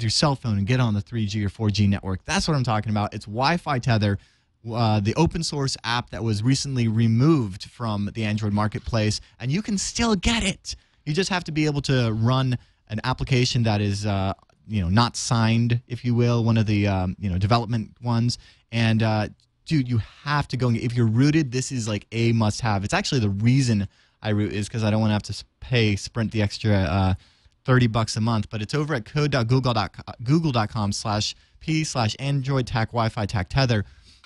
cell phone and get on the 3G or 4G network. That's what I'm talking about. It's Wi-Fi Tether, the open source app that was recently removed from the Android marketplace, and you can still get it. You just have to be able to run an application that is, not signed, if you will, one of the, development ones, and dude, you have to go and if you're rooted, this is like a must-have. It's actually the reason I root is because I don't want to have to pay Sprint the extra $30 a month. But it's over at code.google.com/p/Android-Wi-Fi-Tether.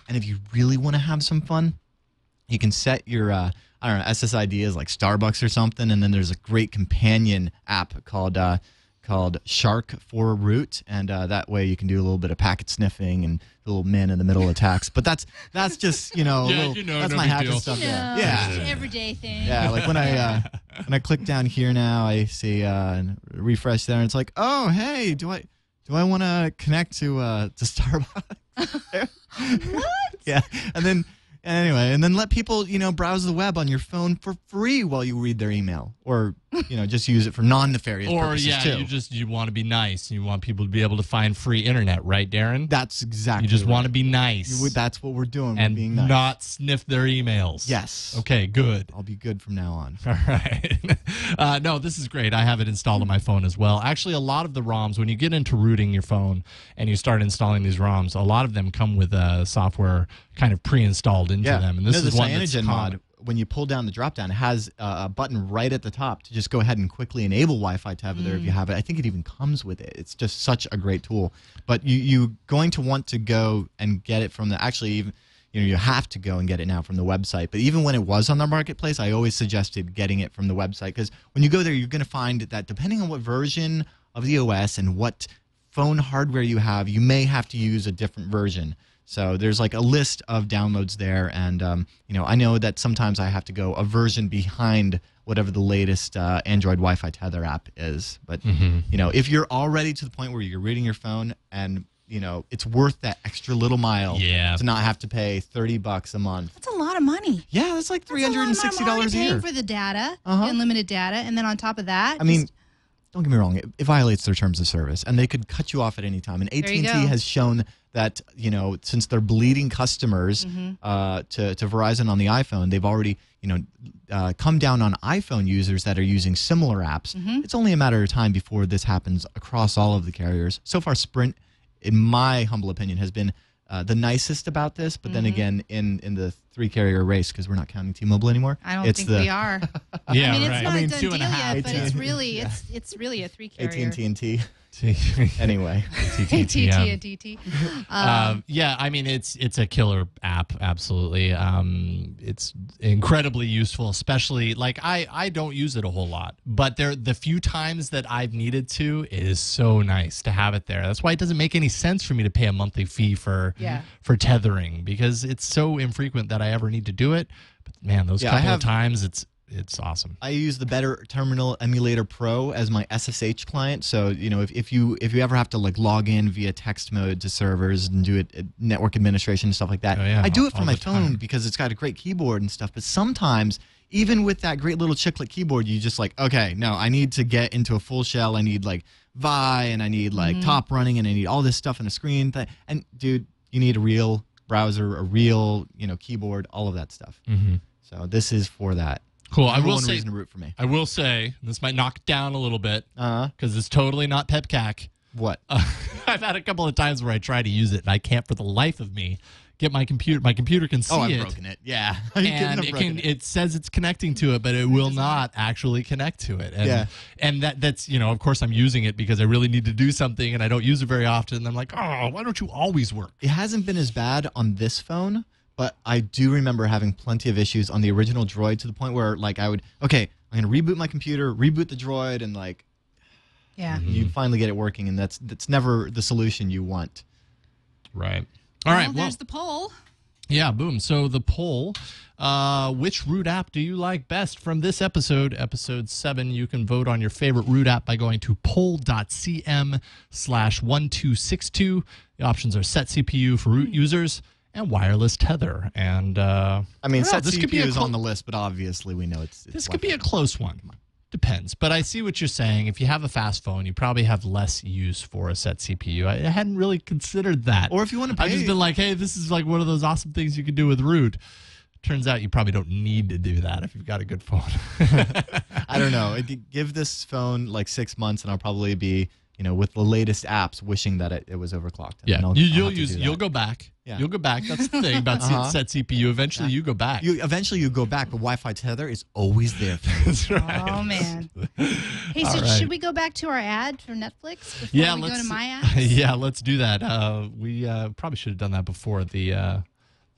And if you really want to have some fun, you can set your SSID as like Starbucks or something, and then there's a great companion app called Shark for root, and that way you can do a little bit of packet sniffing and little man in the middle attacks. But that's just that's my hacker stuff. Yeah, everyday thing. Yeah, like when I click down here now, I see refresh there, and it's like, oh hey, do I want to connect to Starbucks? What? Yeah, and then let people browse the web on your phone for free while you read their email, or just use it for non-nefarious purposes too. You want to be nice. You want people to be able to find free internet, right, Darren? That's exactly. You just want to be nice. That's what we're doing. And we're being nice. Not sniff their emails. Yes. Okay, good. I'll be good from now on. All right. No, this is great. I have it installed on my phone as well. Actually, a lot of the ROMs, when you get into rooting your phone and you start installing these ROMs, a lot of them come with software kind of pre-installed into them. And this is the one that's Cyanogen mod. When you pull down the drop-down, it has a button right at the top to just go ahead and quickly enable Wi-Fi Tether there if you have it. I think it even comes with it. It's just such a great tool. But you're going to want to go and get it from you have to go and get it now from the website. But even when it was on the marketplace, I always suggested getting it from the website, because when you go there, you're going to find that depending on what version of the OS and what phone hardware you have, you may have to use a different version. So there's like a list of downloads there, and I know that sometimes I have to go a version behind whatever the latest Android Wi-Fi Tether app is. But if you're already to the point where you're reading your phone and it's worth that extra little mile to not have to pay $30 a month. That's a lot of money. Yeah, that's like $360 a year for the data, unlimited data, and then on top of that, I mean, don't get me wrong, it violates their terms of service, and they could cut you off at any time. And AT&T has shown that since they're bleeding customers to Verizon on the iPhone, they've already come down on iPhone users that are using similar apps. It's only a matter of time before this happens across all of the carriers. So far, Sprint, in my humble opinion, has been the nicest about this. But then again, in the 3-carrier race, because we're not counting T-Mobile anymore. I don't think we are. Yeah, I mean, right. it's not a done deal yet, but it's really it's really a 3-carrier. AT&T and T. Anyway, AT&T and DT. Yeah, I mean it's a killer app, absolutely. It's incredibly useful, especially like I don't use it a whole lot, but the few times that I've needed to, it is so nice to have it there. That's why it doesn't make any sense for me to pay a monthly fee for tethering, because it's so infrequent that I ever need to do it. But man, those couple of times, it's awesome. I use the Better Terminal Emulator Pro as my SSH client. So if you ever have to like log in via text mode to servers and do it network administration and stuff like that, I do it from my phone because it's got a great keyboard and stuff. But sometimes, even with that great little chiclet keyboard, you just like, okay, no, I need to get into a full shell. I need like Vi, and I need like top running, and I need all this stuff on the screen. And dude, you need a real browser, a real keyboard, all of that stuff. So this is for that. Cool. I will say, reason to root for me. I will say, this might knock it down a little bit because it's totally not pepcac. What? I've had a couple of times where I try to use it and I can't for the life of me get my computer. My computer can see I've broken it. Yeah. And it says it's connecting to it, but it will not actually connect to it. And, and that's, of course I'm using it because I really need to do something and I don't use it very often. And I'm like, oh, why don't you always work? It hasn't been as bad on this phone. But I do remember having plenty of issues on the original Droid, to the point where like I'm going to reboot my computer, reboot the Droid, and like you finally get it working, and that's never the solution you want. Right. All right. Well, there's the poll. Yeah, boom. So the poll, which root app do you like best from this episode, episode 7? You can vote on your favorite root app by going to poll.cm/1262. The options are SetCPU for root users and wireless tether. And SetCPU is on the list, but obviously we know it's this could be a close one. Depends. But I see what you're saying. If you have a fast phone, you probably have less use for a SetCPU. I hadn't really considered that. Or if you want to pay. I've just been like, hey, this is like one of those awesome things you can do with root. Turns out you probably don't need to do that if you've got a good phone. I don't know. Give this phone like 6 months and I'll probably be, with the latest apps, wishing that it was overclocked. Yeah, you'll go back. Yeah. You'll go back. That's the thing about SetCPU. Eventually, you go back. Eventually, you go back, but Wi-Fi tether is always there. That's right. Oh, man. Hey, so should we go back to our ad for Netflix before we go to my app? Yeah, let's do that. We probably should have done that before the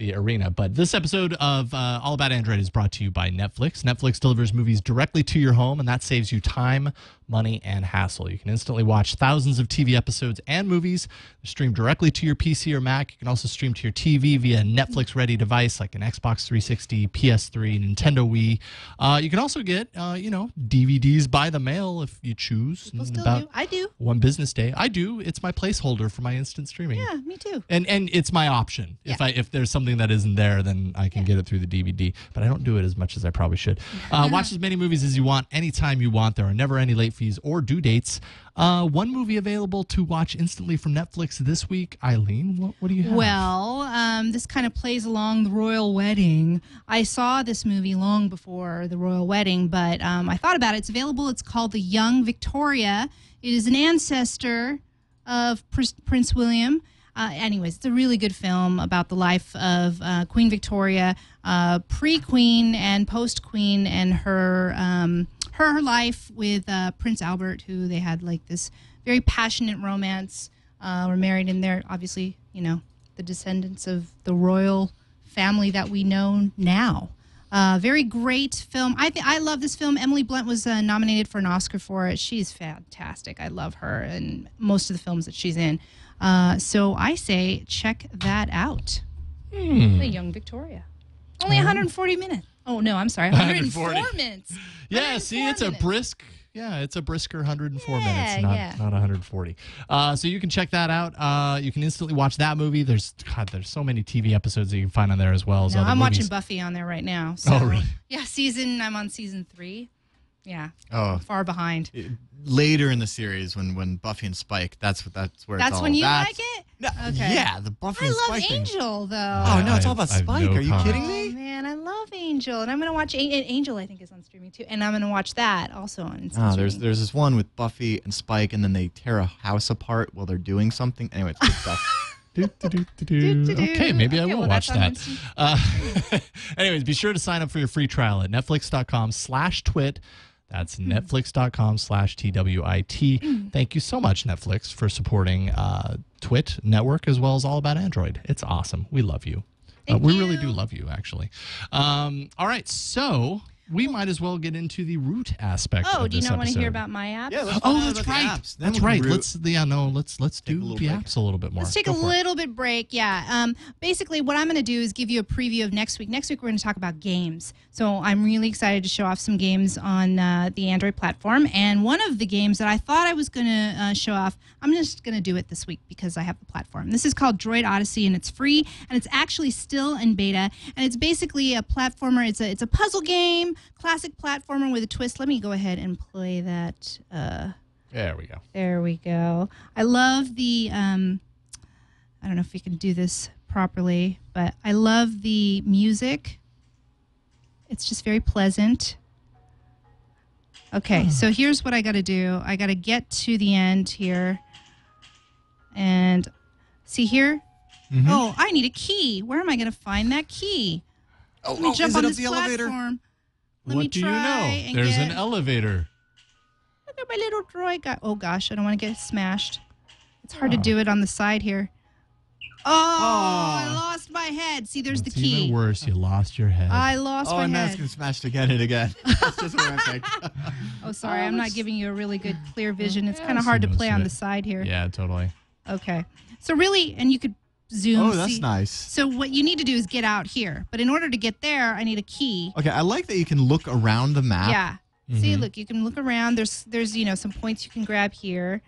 arena. But this episode of All About Android is brought to you by Netflix. Netflix delivers movies directly to your home, and that saves you time, money, and hassle. You can instantly watch thousands of TV episodes and movies streamed directly to your PC or Mac. You can also stream to your TV via a Netflix-ready device like an Xbox 360, PS3, Nintendo Wii. You can also get, DVDs by the mail if you choose. People still do. I do. One business day. I do. It's my placeholder for my instant streaming. Yeah, me too. And it's my option. Yeah. If there's something that isn't there, then I can get it through the DVD. But I don't do it as much as I probably should. Watch as many movies as you want, anytime you want. There are never any late fees or due dates. One movie available to watch instantly from Netflix this week. Eileen, what do you have? Well, this kind of plays along the royal wedding. I saw this movie long before the royal wedding, but I thought about it. It's available. It's called The Young Victoria. It is an ancestor of Prince William. Anyways, it's a really good film about the life of Queen Victoria, pre-Queen and post-Queen, and her life with Prince Albert, who they had like this very passionate romance. Were married, and they're obviously, the descendants of the royal family that we know now. Very great film. I love this film. Emily Blunt was nominated for an Oscar for it. She's fantastic. I love her and most of the films that she's in. So I say check that out. The Young Victoria. Only 140 minutes. Oh, no, I'm sorry. 104 minutes. Yeah, see, it's a brisker 104 minutes, not 140. So you can check that out. You can instantly watch that movie. There's so many TV episodes that you can find on there as well as other I'm movies. watching Buffy on there right now. So, oh, really? Yeah, I'm on season 3. Yeah. Oh, far behind. Later in the series, when Buffy and Spike, that's where it's all. That's when you like it? No, Okay. Yeah, the Buffy and I Spike love thing. Angel, though. Oh no, it's all about I have Spike. no Are you comment. kidding Oh, me? man, I love Angel. And I'm going to watch Angel, I think, is on streaming, too. And I'm going to watch that also on Oh, streaming. there's this one with Buffy and Spike, and then they tear a house apart while they're doing something. Anyway, it's good stuff. Okay, maybe I will well, watch that's that. Anyways, be sure to sign up for your free trial at netflix.com/twit. That's netflix.com/TWiT. Thank you so much, Netflix, for supporting TWiT Network as well as All About Android. It's awesome. We love you. We really do love you, actually. All right, so we might as well get into the root aspect of this do you not want to episode. hear about my app? Yeah, let's find out that's about the right. apps. Then That's we right. can root. Let's do a little the break. apps a little bit more. Let's take a little bit break. Yeah. Basically, what I'm going to do is give you a preview of next week. Next week, we're going to talk about games. So I'm really excited to show off some games on the Android platform. And one of the games that I thought I was going to show off, I'm just going to do it this week because I have the platform. This is called Droid Odyssey, and it's free, and it's actually still in beta. And it's basically a platformer. It's a puzzle game, classic platformer with a twist. Let me go ahead and play that. There we go. There we go. I love the, I don't know if we can do this properly, but I love the music. It's just very pleasant. Okay, so here's what I got to do. I got to get to the end here. And see here? Oh, I need a key. Where am I going to find that key? Let me jump is on it this up the elevator? platform. Let me What do you try know? and There's get- an elevator. Look at my little droid guy. Oh, gosh, I don't want to get smashed. It's hard to do it on the side here. Oh, I lost my head. See, there's It's the key. even worse. You lost your head. I lost my and now it's head. getting smashed again and again. That's just horrific. Oh, sorry. I'm not giving you a really good, clear vision. It's Yeah, kind of hard to most play of on it. the side here. Yeah, totally. Okay. So really, and you could zoom. Oh, that's see. nice. So what you need to do is get out here. But in order to get there, I need a key. Okay, I like that you can look around the map. Yeah. See, look, you can look around. There's some points you can grab here.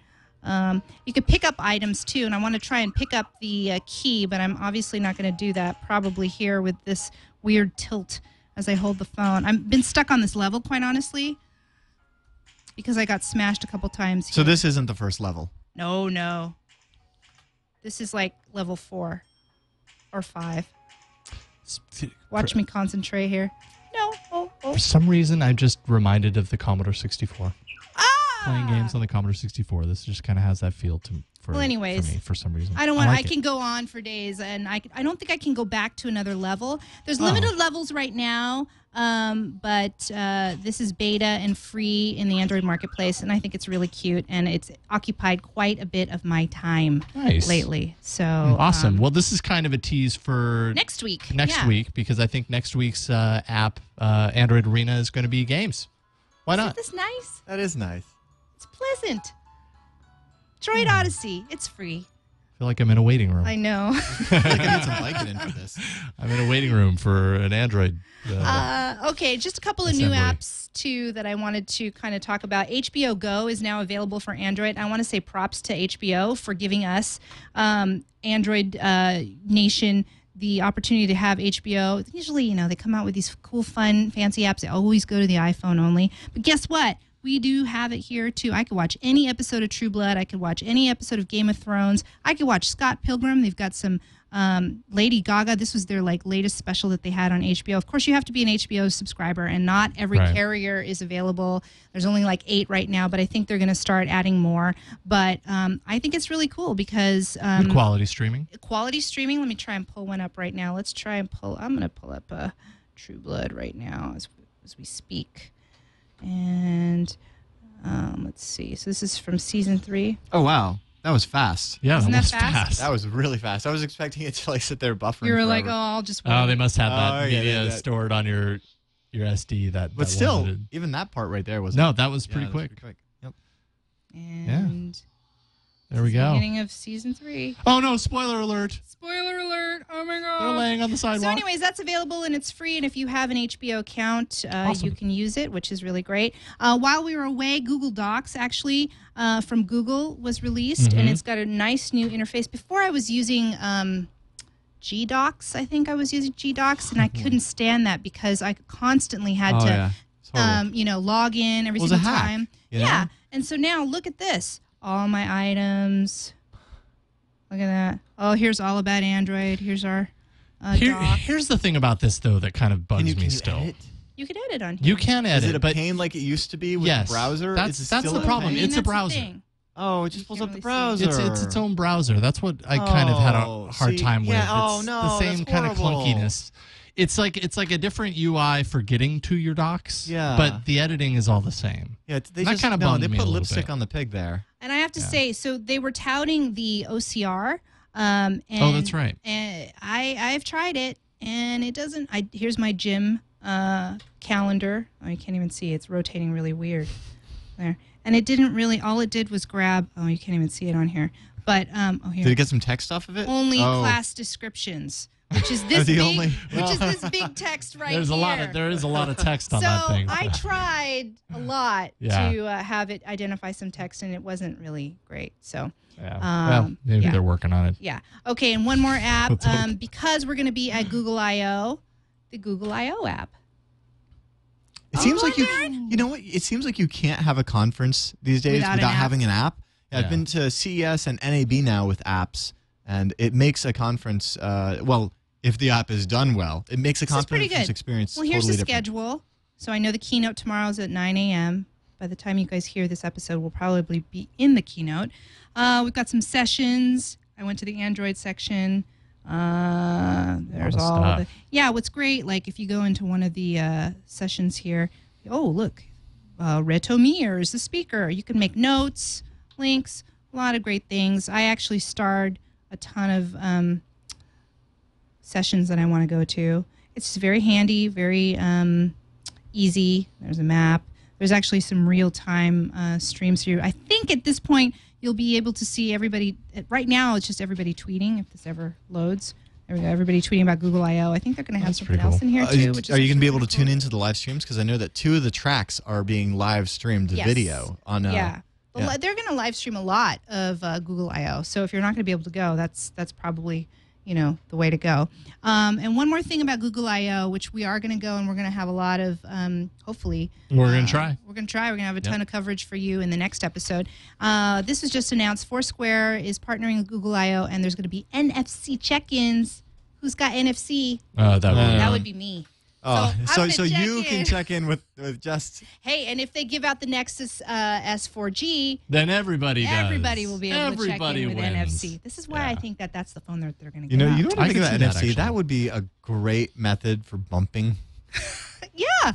You could pick up items too, and I want to try and pick up the key, but I'm obviously not going to do that probably here with this weird tilt as I hold the phone. I've been stuck on this level, quite honestly, because I got smashed a couple times here. So this isn't the first level. No. This is like level 4 or 5. Watch me concentrate here. No. For some reason, I'm just reminded of the Commodore 64. Playing games on the Commodore 64. This just kind of has that feel for anyways, me for some reason. I don't want. like I can go on for days, and I don't think I can go back to another level. There's limited levels right now, but this is beta and free in the Android marketplace, and I think it's really cute, and it's occupied quite a bit of my time lately. So awesome. Well, this is kind of a tease for next week. Next week, because I think next week's app, Android Arena, is going to be games. Why not? Isn't this nice? That is nice. It's pleasant. Droid Odyssey. It's free. I feel like I'm in a waiting room. I know. I feel like I need some Vicodin for this. I'm in a waiting room for an Android. Okay, just a couple of new apps, too, that I wanted to kind of talk about. HBO Go is now available for Android. I want to say props to HBO for giving us, Android Nation, the opportunity to have HBO. Usually, they come out with these cool, fun, fancy apps. They always go to the iPhone only. But guess what? We do have it here, too. I could watch any episode of True Blood. I could watch any episode of Game of Thrones. I could watch Scott Pilgrim. They've got some Lady Gaga. This was their latest special that they had on HBO. Of course, you have to be an HBO subscriber, and not every carrier is available. There's only 8 right now, but I think they're going to start adding more. But I think it's really cool because Good quality streaming. Quality streaming. Let me try and pull one up right now. Let's try and pull. I'm going to pull up True Blood right now as we speak. And let's see. So this is from season 3. Oh, wow. That was fast. Yeah, Isn't that that was fast? That was really fast. I was expecting it to sit there buffering. You were like, forever. I'll just wait. Oh, they must have that yeah, media that- stored on your SD. But still, even that part right there was. No, that was pretty quick. Yep. And There we go. Beginning of season 3. Oh, no. Spoiler alert. Spoiler alert. Oh, my God. They're laying on the sidewalk. So anyways, that's available and it's free. And if you have an HBO account, Awesome. you can use it, which is really great. While we were away, Google Docs actually from Google was released. And it's got a nice new interface. Before I was using GDocs. I think I was using GDocs. And I couldn't stand that because I constantly had to, log in every single time. Yeah. And so now look at this. All my items. Look at that. Oh, here's all about Android. Here's our doc. Here's the thing about this, though, that kind of bugs me still. Edit? You can edit on here. You can edit. Is it a but pain like it used to be with the browser? That's the problem. It's a browser. Oh, it just pulls up the browser. It's its own browser. That's what I kind of had a hard time with. Yeah, it's the same kind of clunkiness. It's like a different UI for getting to your docs. Yeah. But the editing is all the same. Yeah, they that kind of bummed they me a put little lipstick bit. on the pig there. And I have to say, so they were touting the OCR. And, oh, that's right. And I've tried it, and it doesn't. Here's my gym calendar. Oh, you can't even see. It's rotating really weird there. And it didn't really. All it did was grab. Oh, you can't even see it on here. But here. Did it get some text off of it? Only class descriptions. Which is this big text right here. There is a lot of text on that thing. So I tried a lot to have it identify some text, and it wasn't really great. So maybe they're working on it. Yeah. Okay, and one more app because we're going to be at Google I/O, the Google I/O app. It seems like you know what? It seems like you can't have a conference these days without having an app. Yeah, I've been to CES and NAB now with apps, and it makes a conference. If the app is done well, it makes a conference experience totally different. Well, here's the schedule. So I know the keynote tomorrow is at 9 a.m. By the time you guys hear this episode, we'll probably be in the keynote. We've got some sessions. I went to the Android section. There's all the... Yeah, what's great, like if you go into one of the sessions here, oh, look, Retomir is the speaker. You can make notes, links, a lot of great things. I actually starred a ton of... sessions that I want to go to. It's very handy, very easy. There's a map. There's actually some real-time streams here. I think at this point you'll be able to see everybody. Right now it's just everybody tweeting if this ever loads. There we go. Everybody tweeting about Google I/O. I think they're going to have something else in here too. Are you going to be able to tune into the live streams? Because I know that 2 of the tracks are being live streamed video on. They're going to live stream a lot of Google I/O. So if you're not going to be able to go, that's probably the way to go. And one more thing about Google I/O, which we are going to go, and we're going to have a lot of, hopefully. We're going to try. We're going to try. We're going to have a ton of coverage for you in the next episode. This was just announced. Foursquare is partnering with Google I/O, and there's going to be NFC check-ins. Who's got NFC? That would be me. Oh, so you can check in with just... Hey, and if they give out the Nexus S 4G... Then everybody does. Everybody will be able to check in with NFC. This is why I think that's the phone that they're going to get out. You know what I think about NFC? That would be a great method for bumping. Yeah.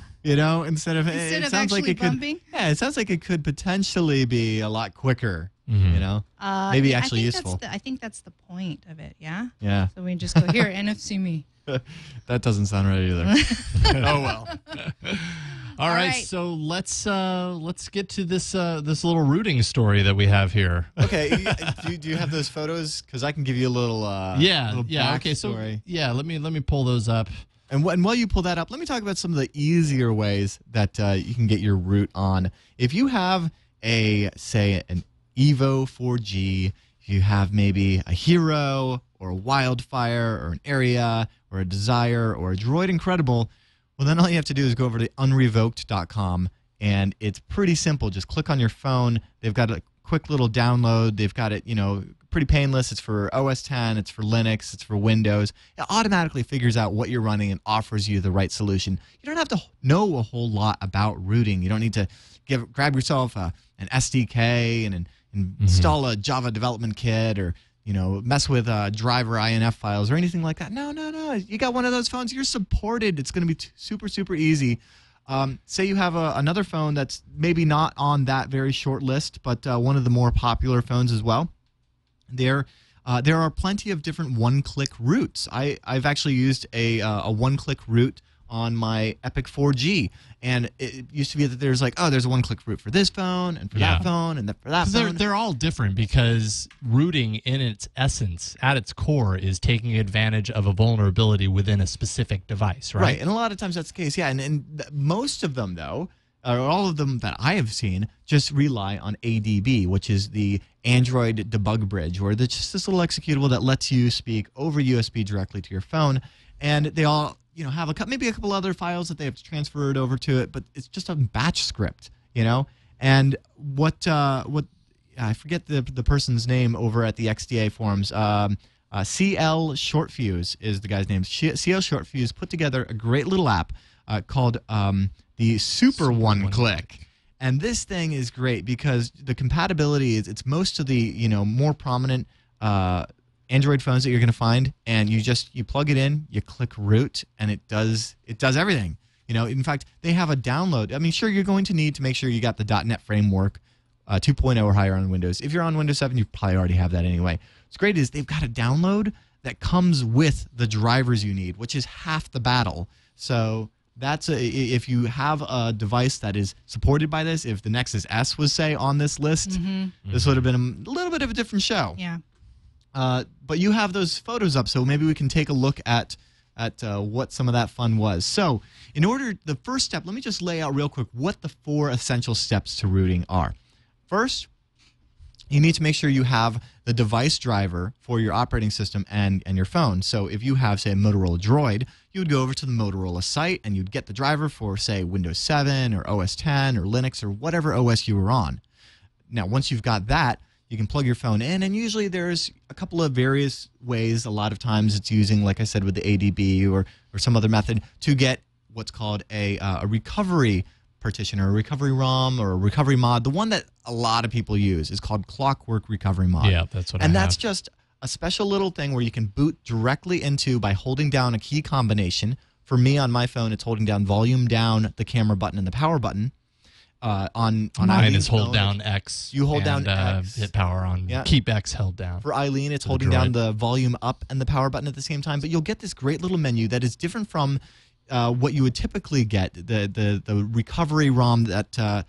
Instead of actually bumping? It sounds like it could potentially be a lot quicker. Maybe actually useful. I think that's the point of it, yeah? Yeah. So we just go, here, NFC me. That doesn't sound right either. Oh, well. All right, so let's get to this little routing story that we have here. Okay, do you have those photos? Because I can give you a little Okay, so let me pull those up. And while you pull that up, let me talk about some of the easier ways that you can get your route on. If you have an Evo 4G, if you have maybe a Hero or a Wildfire or an Area or a Desire or a Droid Incredible, well, then all you have to do is go over to unrevoked.com, and it's pretty simple. Just click on your phone. They've got a quick little download. They've got it, pretty painless. It's for OS X, it's for Linux, it's for Windows. It automatically figures out what you're running and offers you the right solution. You don't have to know a whole lot about routing. You don't need to grab yourself an SDK and install a Java development kit or mess with driver INF files or anything like that. No. You got one of those phones, you're supported. It's going to be super, super easy. Say you have another phone that's maybe not on that very short list, but one of the more popular phones as well. There are plenty of different one-click routes. I've actually used a one-click route on my Epic 4G. And it used to be that there's like, oh, there's a one-click root for this phone and for that phone and for that phone. They're all different because rooting in its essence, at its core, is taking advantage of a vulnerability within a specific device, right? Right, and a lot of times that's the case, yeah. And most of them, though, or all of them that I have seen, just rely on ADB, which is the Android debug bridge, where there's just this little executable that lets you speak over USB directly to your phone. And they all have maybe a couple other files that they have to transfer it over to it, but it's just a batch script, And what I forget the person's name over at the XDA forums. CL Shortfuse is the guy's name. CL Shortfuse put together a great little app called the Super One Click. And this thing is great because the compatibility it's most of the more prominent Android phones that you're going to find, and you plug it in, you click root, and it does everything. In fact, they have a download. I mean, sure, you're going to need to make sure you got the .NET framework 2.0 or higher on Windows. If you're on Windows 7, you probably already have that anyway. What's great is they've got a download that comes with the drivers you need, which is half the battle. So that's if you have a device that is supported by this, if the Nexus S was, say, on this list, this would have been a little bit of a different show. Yeah. But you have those photos up, so maybe we can take a look at what some of that fun was. So the first step, let me just lay out real quick what the 4 essential steps to rooting are. First, you need to make sure you have the device driver for your operating system and your phone. So if you have, say, a Motorola Droid, you would go over to the Motorola site and you'd get the driver for, say, Windows 7 or OS 10 or Linux or whatever OS you were on. Now, once you've got that, you can plug your phone in, and usually there's a couple of various ways. A lot of times it's using, like I said, with the ADB or some other method to get what's called a recovery partition or a recovery ROM or a recovery mod. The one that a lot of people use is called Clockwork Recovery Mod. Yeah, that's what I have. And that's just a special little thing where you can boot directly into by holding down a key combination. For me on my phone, it's holding down volume down, the camera button, and the power button. On mine is hold down X. You hold down X. Hit power on. Yeah. Keep X held down. For Eileen, it's holding down the volume up and the power button at the same time. But you'll get this great little menu that is different from what you would typically get. The recovery ROM that the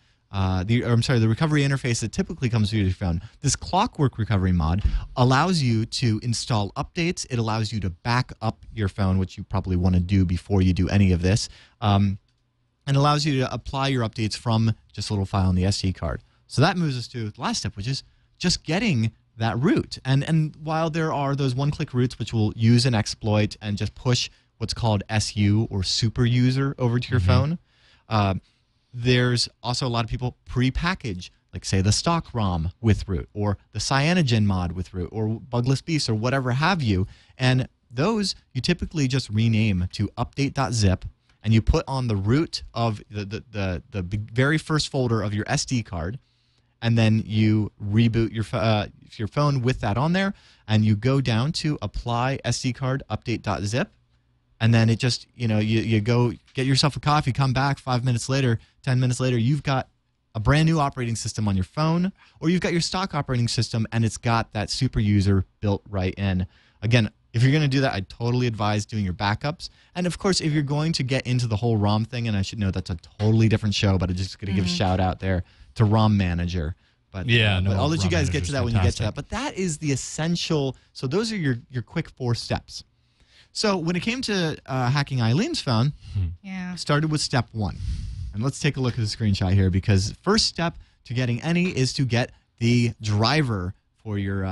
recovery interface that typically comes with your phone. This Clockwork Recovery Mod allows you to install updates. It allows you to back up your phone, which you probably want to do before you do any of this. And allows you to apply your updates from just a little file on the SD card. So that moves us to the last step, which is just getting that root. And while there are those one-click roots, which will use an exploit and just push what's called SU or super user over to your phone, there's also a lot of people pre-package, like say the stock ROM with root or the Cyanogen mod with root or Bugless Beast or whatever have you. And those you typically just rename to update.zip. And you put on the root of the very first folder of your SD card, and then you reboot your phone with that on there, and you go down to apply SD card update.zip, and then it just you go get yourself a coffee, come back 5 minutes later, 10 minutes later, you've got a brand new operating system on your phone, or you've got your stock operating system, and it's got that super user built right in. Again, if you're going to do that, I totally advise doing your backups. And, of course, if you're going to get into the whole ROM thing, and I should know that's a totally different show, but I'm just going to give a shout-out there to ROM Manager. But, but I'll let you guys get to that when you get to that. But that is the essential. So those are your quick 4 steps. So when it came to hacking Eileen's phone, started with step 1. And let's take a look at the screenshot here, because first step to getting any is to get the driver for your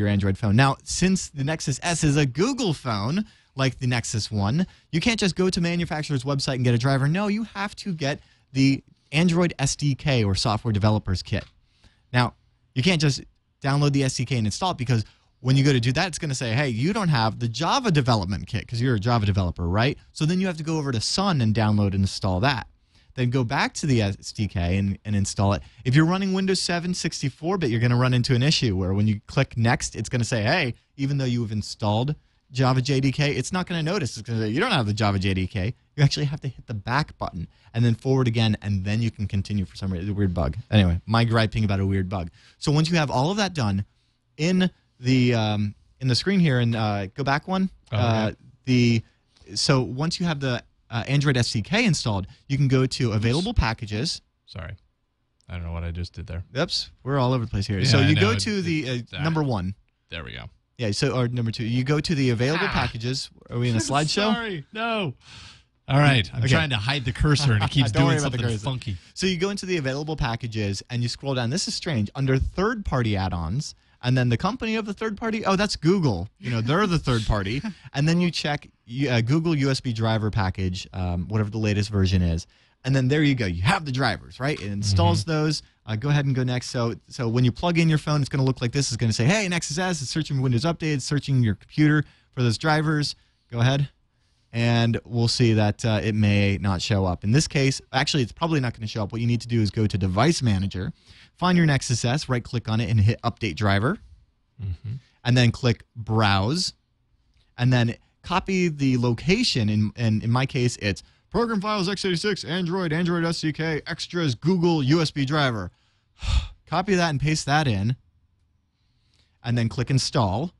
Android phone. Now, since the Nexus S is a Google phone, like the Nexus One, you can't just go to manufacturer's website and get a driver. No, you have to get the Android SDK or Software Developers Kit. Now, you can't just download the SDK and install it, because when you go to do that, it's going to say, hey, you don't have the Java Development Kit because you're a Java developer, right? So then you have to go over to Sun and download and install that. Then go back to the SDK and install it. If you're running Windows 7 64-bit, you're going to run into an issue where when you click Next, it's going to say, hey, even though you have installed Java JDK, it's not going to notice. It's going to say, you don't have the Java JDK. You actually have to hit the back button and then forward again, and then you can continue for some reason. Weird bug. Anyway, my griping about a weird bug. So once you have all of that done, in the screen here, and go back one, so once you have the Android SDK installed, you can go to available packages. Sorry. I don't know what I just did there. Oops, we're all over the place here. Yeah, so you I go know. to the number 1. There we go. Yeah, so or number 2, you go to the available packages. Are we in a slideshow? Sorry, no. All right, I'm trying to hide the cursor and it keeps Don't worry doing about the something cursor. funky. So you go into the available packages and you scroll down. This is strange. Under third-party add-ons, and then the company of the third party, oh, that's Google. You know, they're the third party. And then you check Google USB driver package, whatever the latest version is. And then there you go. You have the drivers, right? It installs those. Go ahead and go next. So when you plug in your phone, it's going to look like this. It's going to say, hey, Nexus S is searching Windows Update. It's searching your computer for those drivers. Go ahead. And we'll see that it may not show up. In this case, actually, it's probably not going to show up. What you need to do is go to Device Manager, find your Nexus S, right-click on it, and hit Update Driver. And then click Browse. And then copy the location. And in my case, it's Program Files x86, Android SDK, Extras, Google, USB driver. Copy that and paste that in. And then click Install.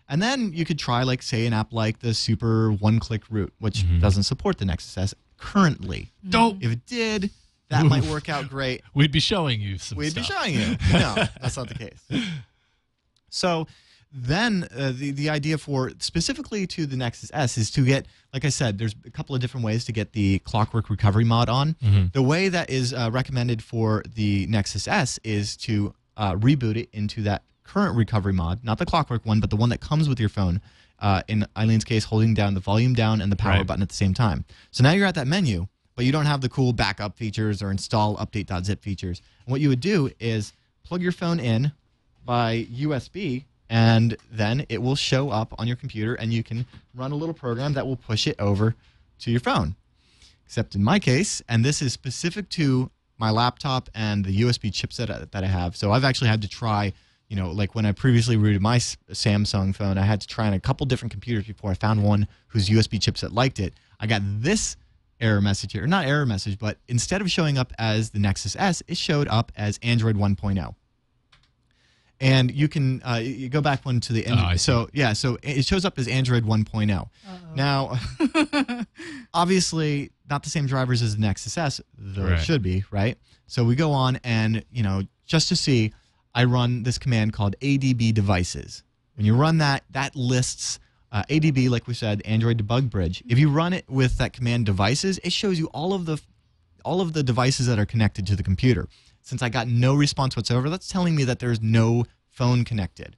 And then you could try, like, say, an app like the Super One-Click Root, which doesn't support the Nexus S currently. If it did, that might work out great. We'd be showing you some We'd stuff. be showing you. No, that's not the case. So then the idea for specifically to the Nexus S is to get, like I said, there's a couple of different ways to get the Clockwork Recovery mod on. The way that is recommended for the Nexus S is to reboot it into that current recovery mod, not the Clockwork one, but the one that comes with your phone. In Eileen's case, holding down the volume down and the power button at the same time. So now you're at that menu, but you don't have the cool backup features or install update.zip features. And what you would do is plug your phone in by USB, and then it will show up on your computer, and you can run a little program that will push it over to your phone. Except in my case, and this is specific to my laptop and the USB chipset that I have, so I've actually had to try, you know, like when I previously rooted my Samsung phone, I had to try on a couple different computers before I found one whose USB chipset liked it. I got this error message here, or not error message, but instead of showing up as the Nexus S, it showed up as Android 1.0. And you can you go back one to the end. So it shows up as Android 1.0. Now, obviously, not the same drivers as the Nexus S, though it should be, right? So we go on and, you know, just to see, I run this command called ADB devices. When you run that, that lists ADB, like we said, Android Debug Bridge. If you run it with that command devices, it shows you all of the devices that are connected to the computer. Since I got no response whatsoever, that's telling me that there's no phone connected.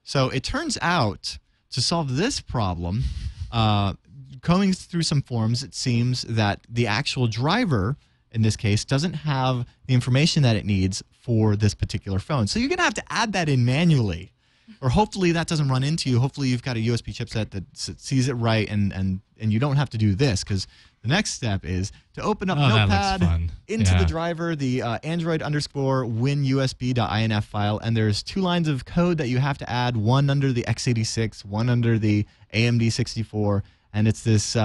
So it turns out, to solve this problem, combing through some forums, it seems that the actual driver, in this case, doesn't have the information that it needs for this particular phone. So you're going to have to add that in manually. Or hopefully that doesn't run into you. Hopefully you've got a USB chipset that sees it right, and you don't have to do this, because the next step is to open up Notepad into the driver, the Android_WinUSB.inf file, and there's 2 lines of code that you have to add, one under the x86, one under the AMD64, and it's this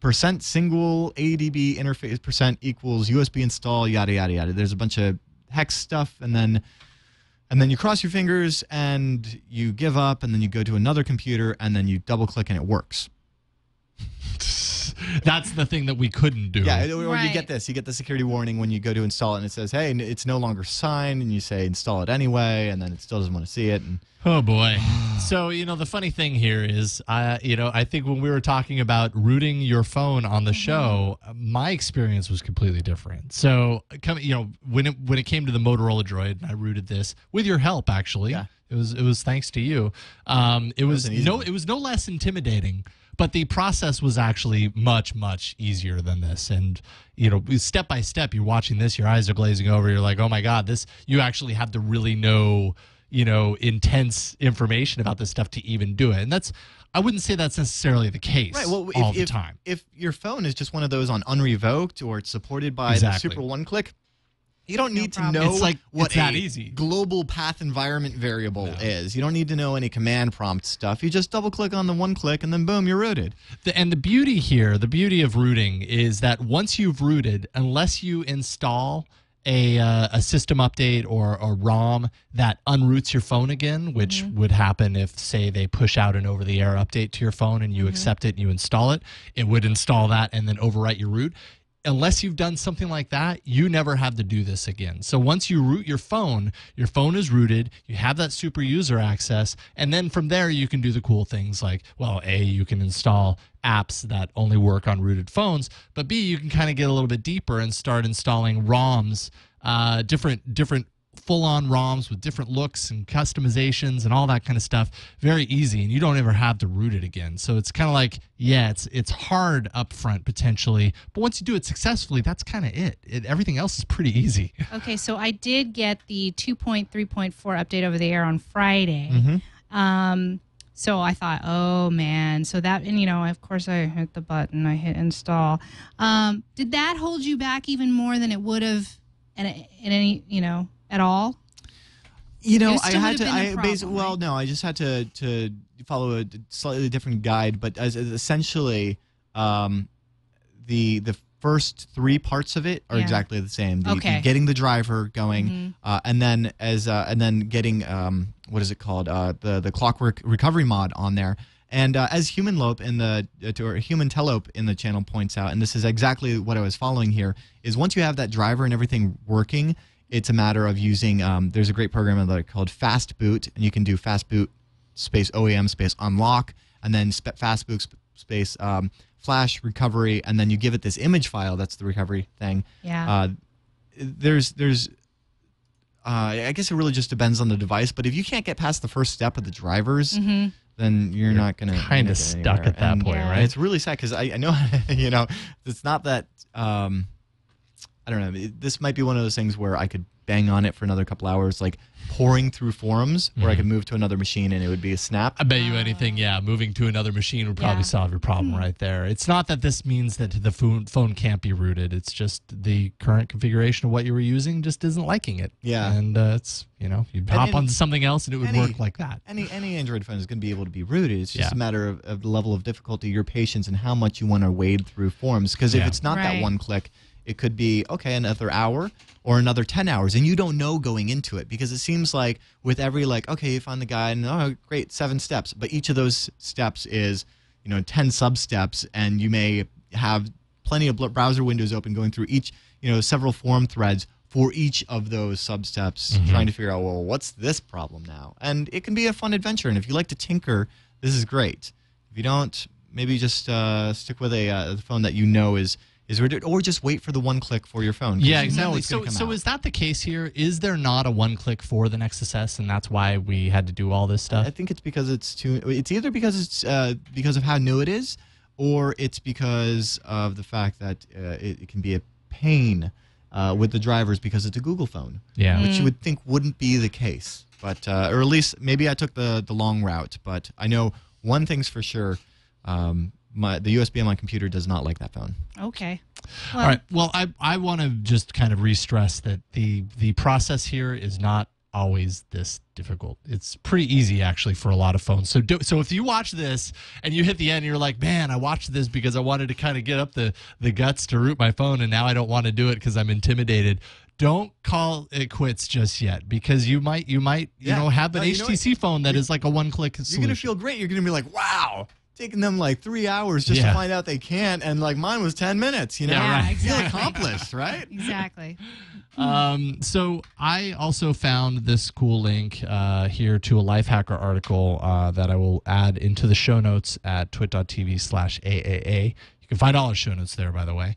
percent single ADB interface percent equals USB install, yada, yada, yada. There's a bunch of hex stuff, and then you cross your fingers and you give up, and then you go to another computer and then you double click and it works. That's the thing that we couldn't do. Yeah, or you get this. You get the security warning when you go to install it, and it says, hey, it's no longer signed, and you say install it anyway, and then it still doesn't want to see it. And oh, boy. So, you know, the funny thing here is, you know, I think when we were talking about rooting your phone on the show, my experience was completely different. So, you know, when it came to the Motorola Droid, and I rooted this with your help, actually. Yeah. It was thanks to you. It was no less intimidating. But the process was actually much, much easier than this. And, you know, step by step, you're watching this, your eyes are glazing over. You're like, oh, my God, you actually have to really know, you know, intense information about this stuff to even do it. And I wouldn't say that's necessarily the case all the time. If your phone is just one of those on unrevoked, or it's supported by the Super One-Click, you don't need to know what a global path environment variable is. You don't need to know any command prompt stuff. You just double-click on the one-click, and then boom, you're rooted. And the beauty here, the beauty of rooting, is that once you've rooted, unless you install a system update or a ROM that unroots your phone again, which would happen if, say, they push out an over-the-air update to your phone and you accept it and you install it. It would install that and then overwrite your root. Unless you've done something like that, you never have to do this again. So once you root your phone is rooted, you have that super user access, and then from there you can do the cool things like, well, A, you can install apps that only work on rooted phones, but B, you can kind of get a little bit deeper and start installing ROMs, different full-on ROMs with different looks and customizations and all that kind of stuff. Very easy, and you don't ever have to root it again. So it's kind of like, yeah, it's hard up front potentially, but once you do it successfully, that's kind of it. Everything else is pretty easy. Okay, so I did get the 2.3.4 update over the air on Friday. So I thought, oh man, so that, and of course I hit the button, I hit install. Did that hold you back even more than it would have in any, at all? I had to. No, I just had to follow a slightly different guide, but essentially, the first three parts of it are exactly the same. The getting the driver going, and then getting what is it called? The clockwork recovery mod on there. And as Human Telope in the channel points out, and this is exactly what I was following here, is once you have that driver and everything working, it's a matter of using, there's a great program called Fast Boot, and you can do Fast Boot space OEM space unlock, and then Fast Boot space flash recovery, and then you give it this image file, that's the recovery thing. Yeah. I guess it really just depends on the device, but if you can't get past the first step of the drivers, then you're not going to kind of stuck at that point, right? It's really sad because I know, it's not that, I don't know, this might be one of those things where I could bang on it for another couple hours, like pouring through forums, or I could move to another machine and it would be a snap. I bet you anything, moving to another machine would probably solve your problem right there. It's not that this means that the phone can't be rooted. It's just the current configuration of what you were using just isn't liking it. Yeah. And it's, you'd hop onto something else and it would work like that. Any Android phone is going to be able to be rooted. It's just a matter of the level of difficulty, your patience, and how much you want to wade through forums. Because if it's not that one click, it could be, another hour or another 10 hours, and you don't know going into it, because it seems like with every, you find the guide, and, oh, great, 7 steps, but each of those steps is, 10 sub-steps, and you may have plenty of browser windows open going through each, several forum threads for each of those sub-steps, trying to figure out, well, what's this problem now? And it can be a fun adventure, and if you like to tinker, this is great. If you don't, maybe just stick with a phone that is rooted, or just wait for the one click for your phone. Yeah, exactly. So is that the case here? Is there not a one click for the Nexus S, and that's why we had to do all this stuff? I think it's because it's either because it's because of how new it is, or it's because of the fact that it can be a pain with the drivers because it's a Google phone. Yeah, which you would think wouldn't be the case, but or at least maybe I took the long route. But I know one thing's for sure. The USB on my computer does not like that phone. Okay. Well, all right. Well, I want to just kind of re-stress that the process here is not always this difficult. It's pretty easy, actually, for a lot of phones. So if you watch this and you hit the end and you're like, man, I watched this because I wanted to kind of get up the guts to root my phone, and now I don't want to do it because I'm intimidated. Don't call it quits just yet, because you might have an HTC phone that is like a one-click solution. You're going to feel great. You're going to be like, wow. Taking them like 3 hours just to find out they can't, and like mine was 10 minutes, Yeah, right. Exactly. Feel accomplished, right? Exactly. So I also found this cool link here to a Lifehacker article that I will add into the show notes at twit.tv/AAA. You can find all our show notes there, by the way,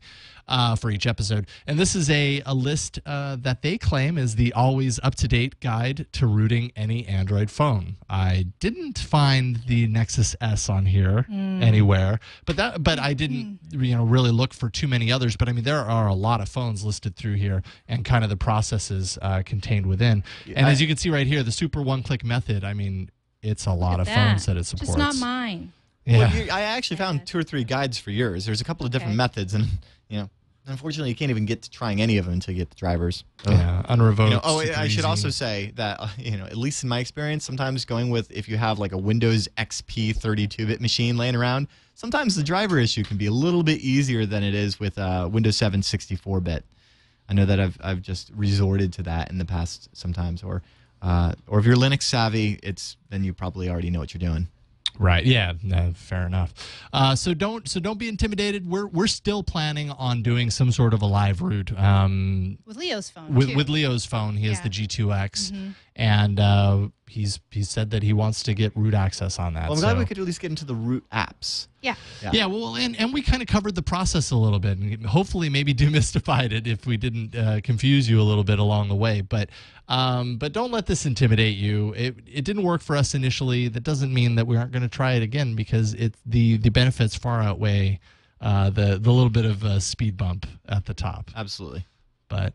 for each episode. And this is a list that they claim is the always up-to-date guide to rooting any Android phone. I didn't find the Nexus S on here anywhere, but I didn't really look for too many others. But I mean, there are a lot of phones listed through here and kind of the processes contained within. And as you can see right here, the super one-click method, I mean, it's a lot of phones that it supports. Just not mine. Yeah. Well, I actually found 2 or 3 guides for yours. There's a couple of different methods, and unfortunately, you can't even get to trying any of them until you get the drivers. Yeah, unrevoked. I should also say that at least in my experience, sometimes going with, if you have like a Windows XP 32-bit machine laying around, sometimes the driver issue can be a little bit easier than it is with Windows 7 64-bit. I know that I've just resorted to that in the past sometimes. Or if you're Linux savvy, then you probably already know what you're doing. Right. Yeah. No, fair enough. So don't be intimidated. We're still planning on doing some sort of a live route. With Leo's phone. With Leo's phone, he has the G2X, and he's said that he wants to get root access on that. Well, I'm glad we could at least get into the root apps. Yeah. Well, and we kind of covered the process a little bit, and hopefully maybe demystified it if we didn't confuse you a little bit along the way. But don't let this intimidate you. It didn't work for us initially. That doesn't mean that we aren't going to try it again, because the benefits far outweigh the little bit of speed bump at the top. Absolutely. But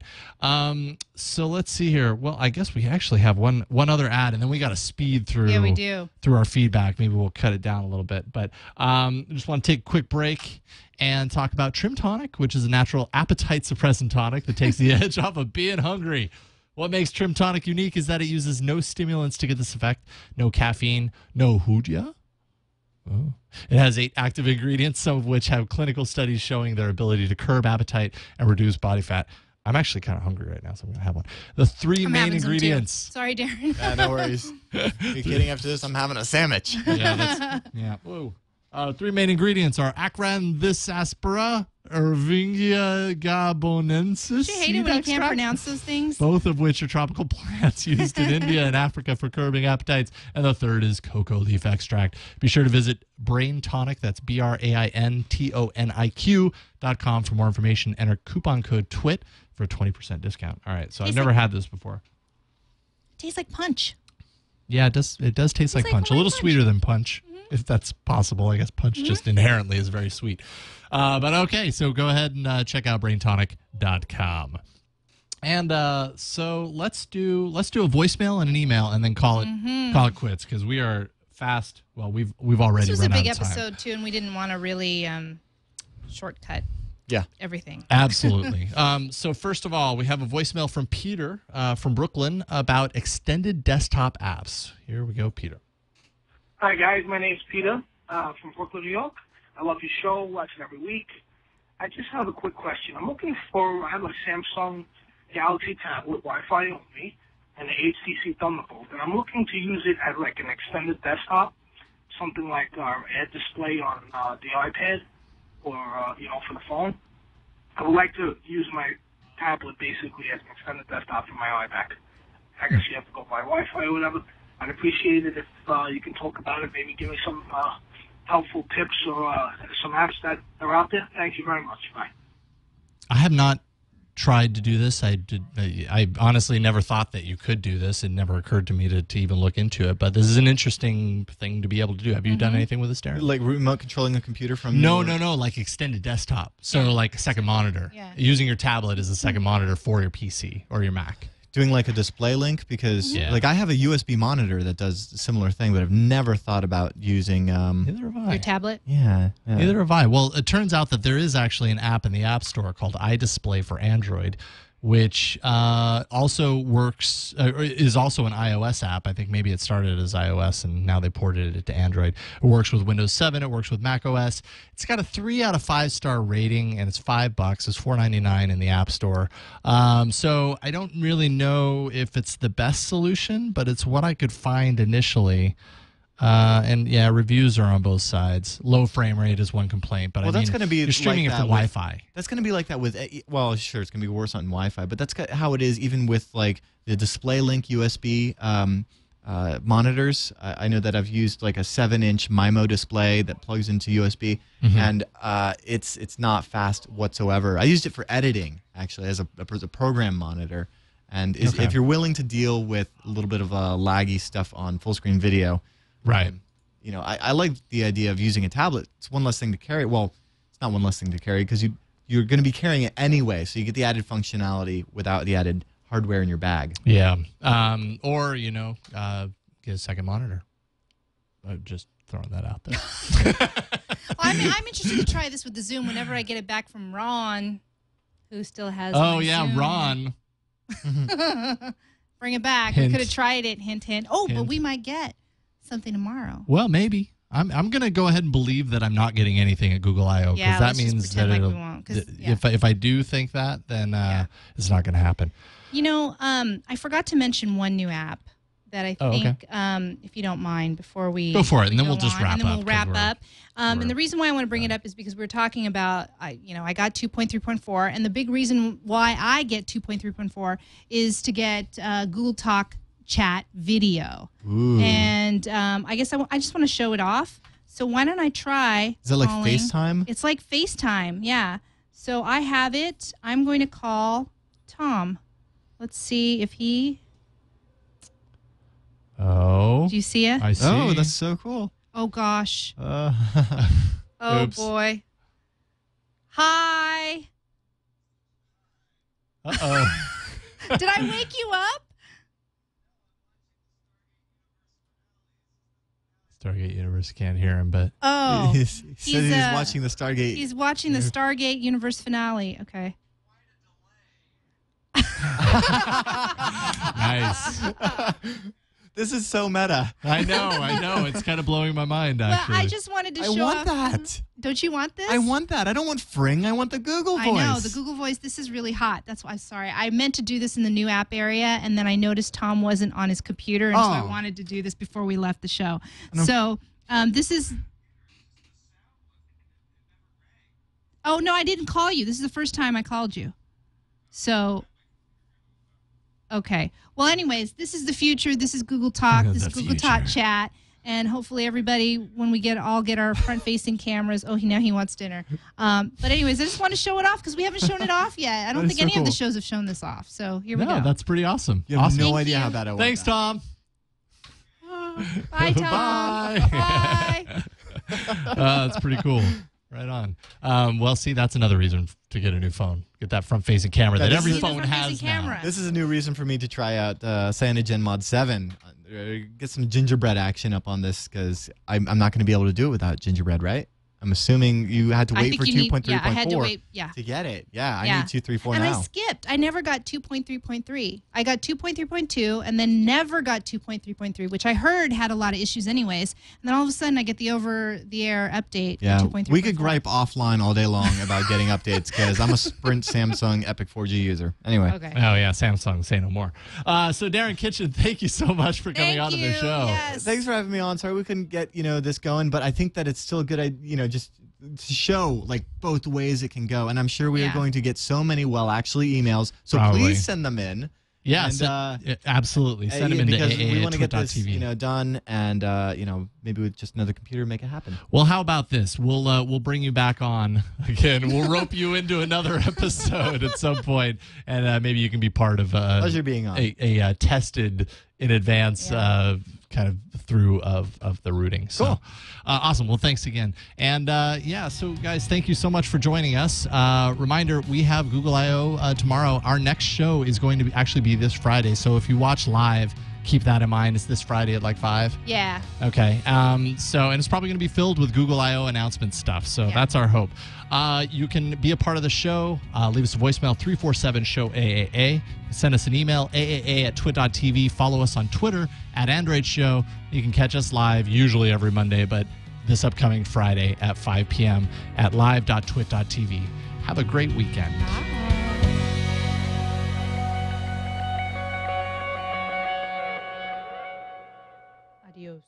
so let's see here. Well, I guess we actually have one other ad, and then we got to speed through. Yeah, we do. Through our feedback. Maybe we'll cut it down a little bit. But I just want to take a quick break and talk about Trim Tonic, which is a natural appetite suppressant tonic that takes the edge off of being hungry. What makes Trim Tonic unique is that it uses no stimulants to get this effect, no caffeine, no hoodia. Oh. It has 8 active ingredients, some of which have clinical studies showing their ability to curb appetite and reduce body fat. I'm actually kind of hungry right now, so I'm going to have one. The 3 main ingredients. Sorry, Darren. Yeah, no worries. Are you kidding? After this, I'm having a sandwich. Yeah. Whoa. 3 main ingredients are Acranthosis aspera, Ervingia gabonensis. Do you hate it when you can't pronounce those things? Both of which are tropical plants used in India and Africa for curbing appetites. And the third is cocoa leaf extract. Be sure to visit Brain Tonic, that's BrainTonic.com for more information. Enter coupon code TWiT for a 20% discount. All right, so I've never had this before. Tastes like punch. Yeah, it does taste like punch. A little sweeter than punch, if that's possible. I guess punch just inherently is very sweet. But okay, so go ahead and check out braintonic.com. And so let's do a voicemail and an email, and then call it quits, because we are fast. Well, we've already run out of time. This was a big episode too, and we didn't want to really shortcut. Yeah. Everything. Absolutely. So first of all, we have a voicemail from Peter from Brooklyn about extended desktop apps. Here we go, Peter. Hi, guys. My name's Peter from Brooklyn, New York. I love your show. Watch it every week. I just have a quick question. I have a Samsung Galaxy tablet, Wi-Fi only, and an HTC Thunderbolt, and I'm looking to use it as like an extended desktop, something like Air Display on the iPad, or for the phone. I would like to use my tablet basically as an extended desktop for my iPad. I guess you have to go by Wi-Fi or whatever. I'd appreciate it if you can talk about it, maybe give me some helpful tips or some apps that are out there. Thank you very much. Bye. I have not tried to do this. I honestly never thought that you could do this. It never occurred to me to even look into it. But this is an interesting thing to be able to do. Have you done anything with this, Darren? Like remote controlling a computer from No, like extended desktop. So like a second monitor. Yeah. Using your tablet as a second monitor for your PC or your Mac. Doing like a display link, because like I have a USB monitor that does a similar thing, but I've never thought about using Neither have I. Your tablet? Yeah. Neither have I. Well, it turns out that there is actually an app in the App Store called iDisplay for Android, which also works, is also an iOS app. I think maybe it started as iOS and now they ported it to Android. It works with Windows 7. It works with Mac OS. It's got a 3 out of 5 star rating, and it's $5. It's $4.99 in the App Store. So I don't really know if it's the best solution, but it's what I could find initially. And yeah, reviews are on both sides. Low frame rate is one complaint, but that's going to be you're streaming like it from Wi-Fi. That's going to be like that with, well, sure, it's going to be worse on Wi-Fi, but that's how it is even with like the Display Link USB monitors. I know that I've used like a 7-inch MIMO display that plugs into USB, and it's not fast whatsoever. I used it for editing actually as a program monitor, and if you're willing to deal with a little bit of laggy stuff on full screen video. Right. I like the idea of using a tablet. It's one less thing to carry. Well, it's not one less thing to carry because you're going to be carrying it anyway, so you get the added functionality without the added hardware in your bag. Yeah. Or, get a second monitor. I'm just throwing that out there. I'm interested to try this with the Zoom whenever I get it back from Ron, who still has Zoom. Ron. Bring it back. Hint. We could have tried it. Hint, hint. Oh, Hint. but we might get something tomorrow. Well, maybe. I'm going to go ahead and believe that I'm not getting anything at Google I/O because that means that like we won't, if I do think that, then it's not going to happen. I forgot to mention one new app that I think, if you don't mind, before we go for it, and then we'll just wrap up. And then we'll wrap up. And the reason why I want to bring it up is because we're talking about, I got 2.3.4, and the big reason why I get 2.3.4 is to get Google Talk chat video. Ooh. And I guess I just want to show it off. So why don't I try? Is that like calling. FaceTime? It's like FaceTime, yeah. So I have it. I'm going to call Tom. Let's see if he. Oh. Do you see it? I see. Oh, that's so cool. Oh gosh. Oh Oops. Boy. Hi. Uh-oh. Did I wake you up? Stargate Universe can't hear him, but he said he's watching the Stargate. He's watching the Stargate Universe finale. Okay. Nice. This is so meta. I know. It's kind of blowing my mind, actually. Well, I just wanted to show I want off. that. Don't you want this? I want that. I don't want Fring. I want the Google voice. I know, the Google voice. This is really hot. That's why I'm sorry. I meant to do this in the new app area, and then I noticed Tom wasn't on his computer, and so I wanted to do this before we left the show. So this is... Oh, no, I didn't call you. This is the first time I called you. So... Okay. Well, anyways, this is the future. This is Google Talk. This is Google Talk chat. And hopefully everybody, when we all get our front-facing cameras, now he wants dinner. But anyways, I just want to show it off because we haven't shown it off yet. I don't think any of the shows have shown this off. So here we go. No, that's pretty awesome. You have awesome. no idea how bad I want. Thanks, Tom. Bye, Tom. Bye. That's pretty cool. Right on. Well, see, that's another reason to get a new phone. Get that front-facing camera that every phone has now. This is a new reason for me to try out Cyanogen Mod 7. Get some gingerbread action up on this because I'm not going to be able to do it without gingerbread, right? I'm assuming you had to wait for 2.3.4 I had to wait, to get it. Yeah, I need 2.3.4 and now. I skipped. I never got 2.3.3. I got 2.3.2 and then never got 2.3.3, which I heard had a lot of issues anyways. And then all of a sudden I get the over-the-air update. Yeah, 2.3.4. we could gripe offline all day long about getting updates because I'm a Sprint Samsung Epic 4G user. Anyway. Okay. Oh, yeah, Samsung, say no more. So, Darren Kitchen, thank you so much for coming on to the show. Yes. Thanks for having me on. Sorry we couldn't get this going, but I think that it's still a good idea, just to show like both ways it can go. And I'm sure we are going to get so many emails. So please send them in. Yes, absolutely. Send them in because to we want to get this AA@twit.tv. done and maybe with just another computer make it happen. Well, how about this? We'll bring you back on again. We'll rope you into another episode at some point, and maybe you can be part of pleasure being on a tested in advance kind of through of the routing. So cool. Awesome. Well, thanks again. And so guys, thank you so much for joining us. Reminder, we have Google I/O tomorrow. Our next show is going to actually be this Friday. So if you watch live, keep that in mind. It's this Friday at like 5. Yeah. Okay. And it's probably going to be filled with Google I/O announcement stuff. So that's our hope. You can be a part of the show. Leave us a voicemail, 347-SHOW-AAA. Send us an email, aaa@twit.tv. Follow us on Twitter, @Android Show. You can catch us live, usually every Monday, but this upcoming Friday at 5 p.m. at live.twit.tv. Have a great weekend. Adios.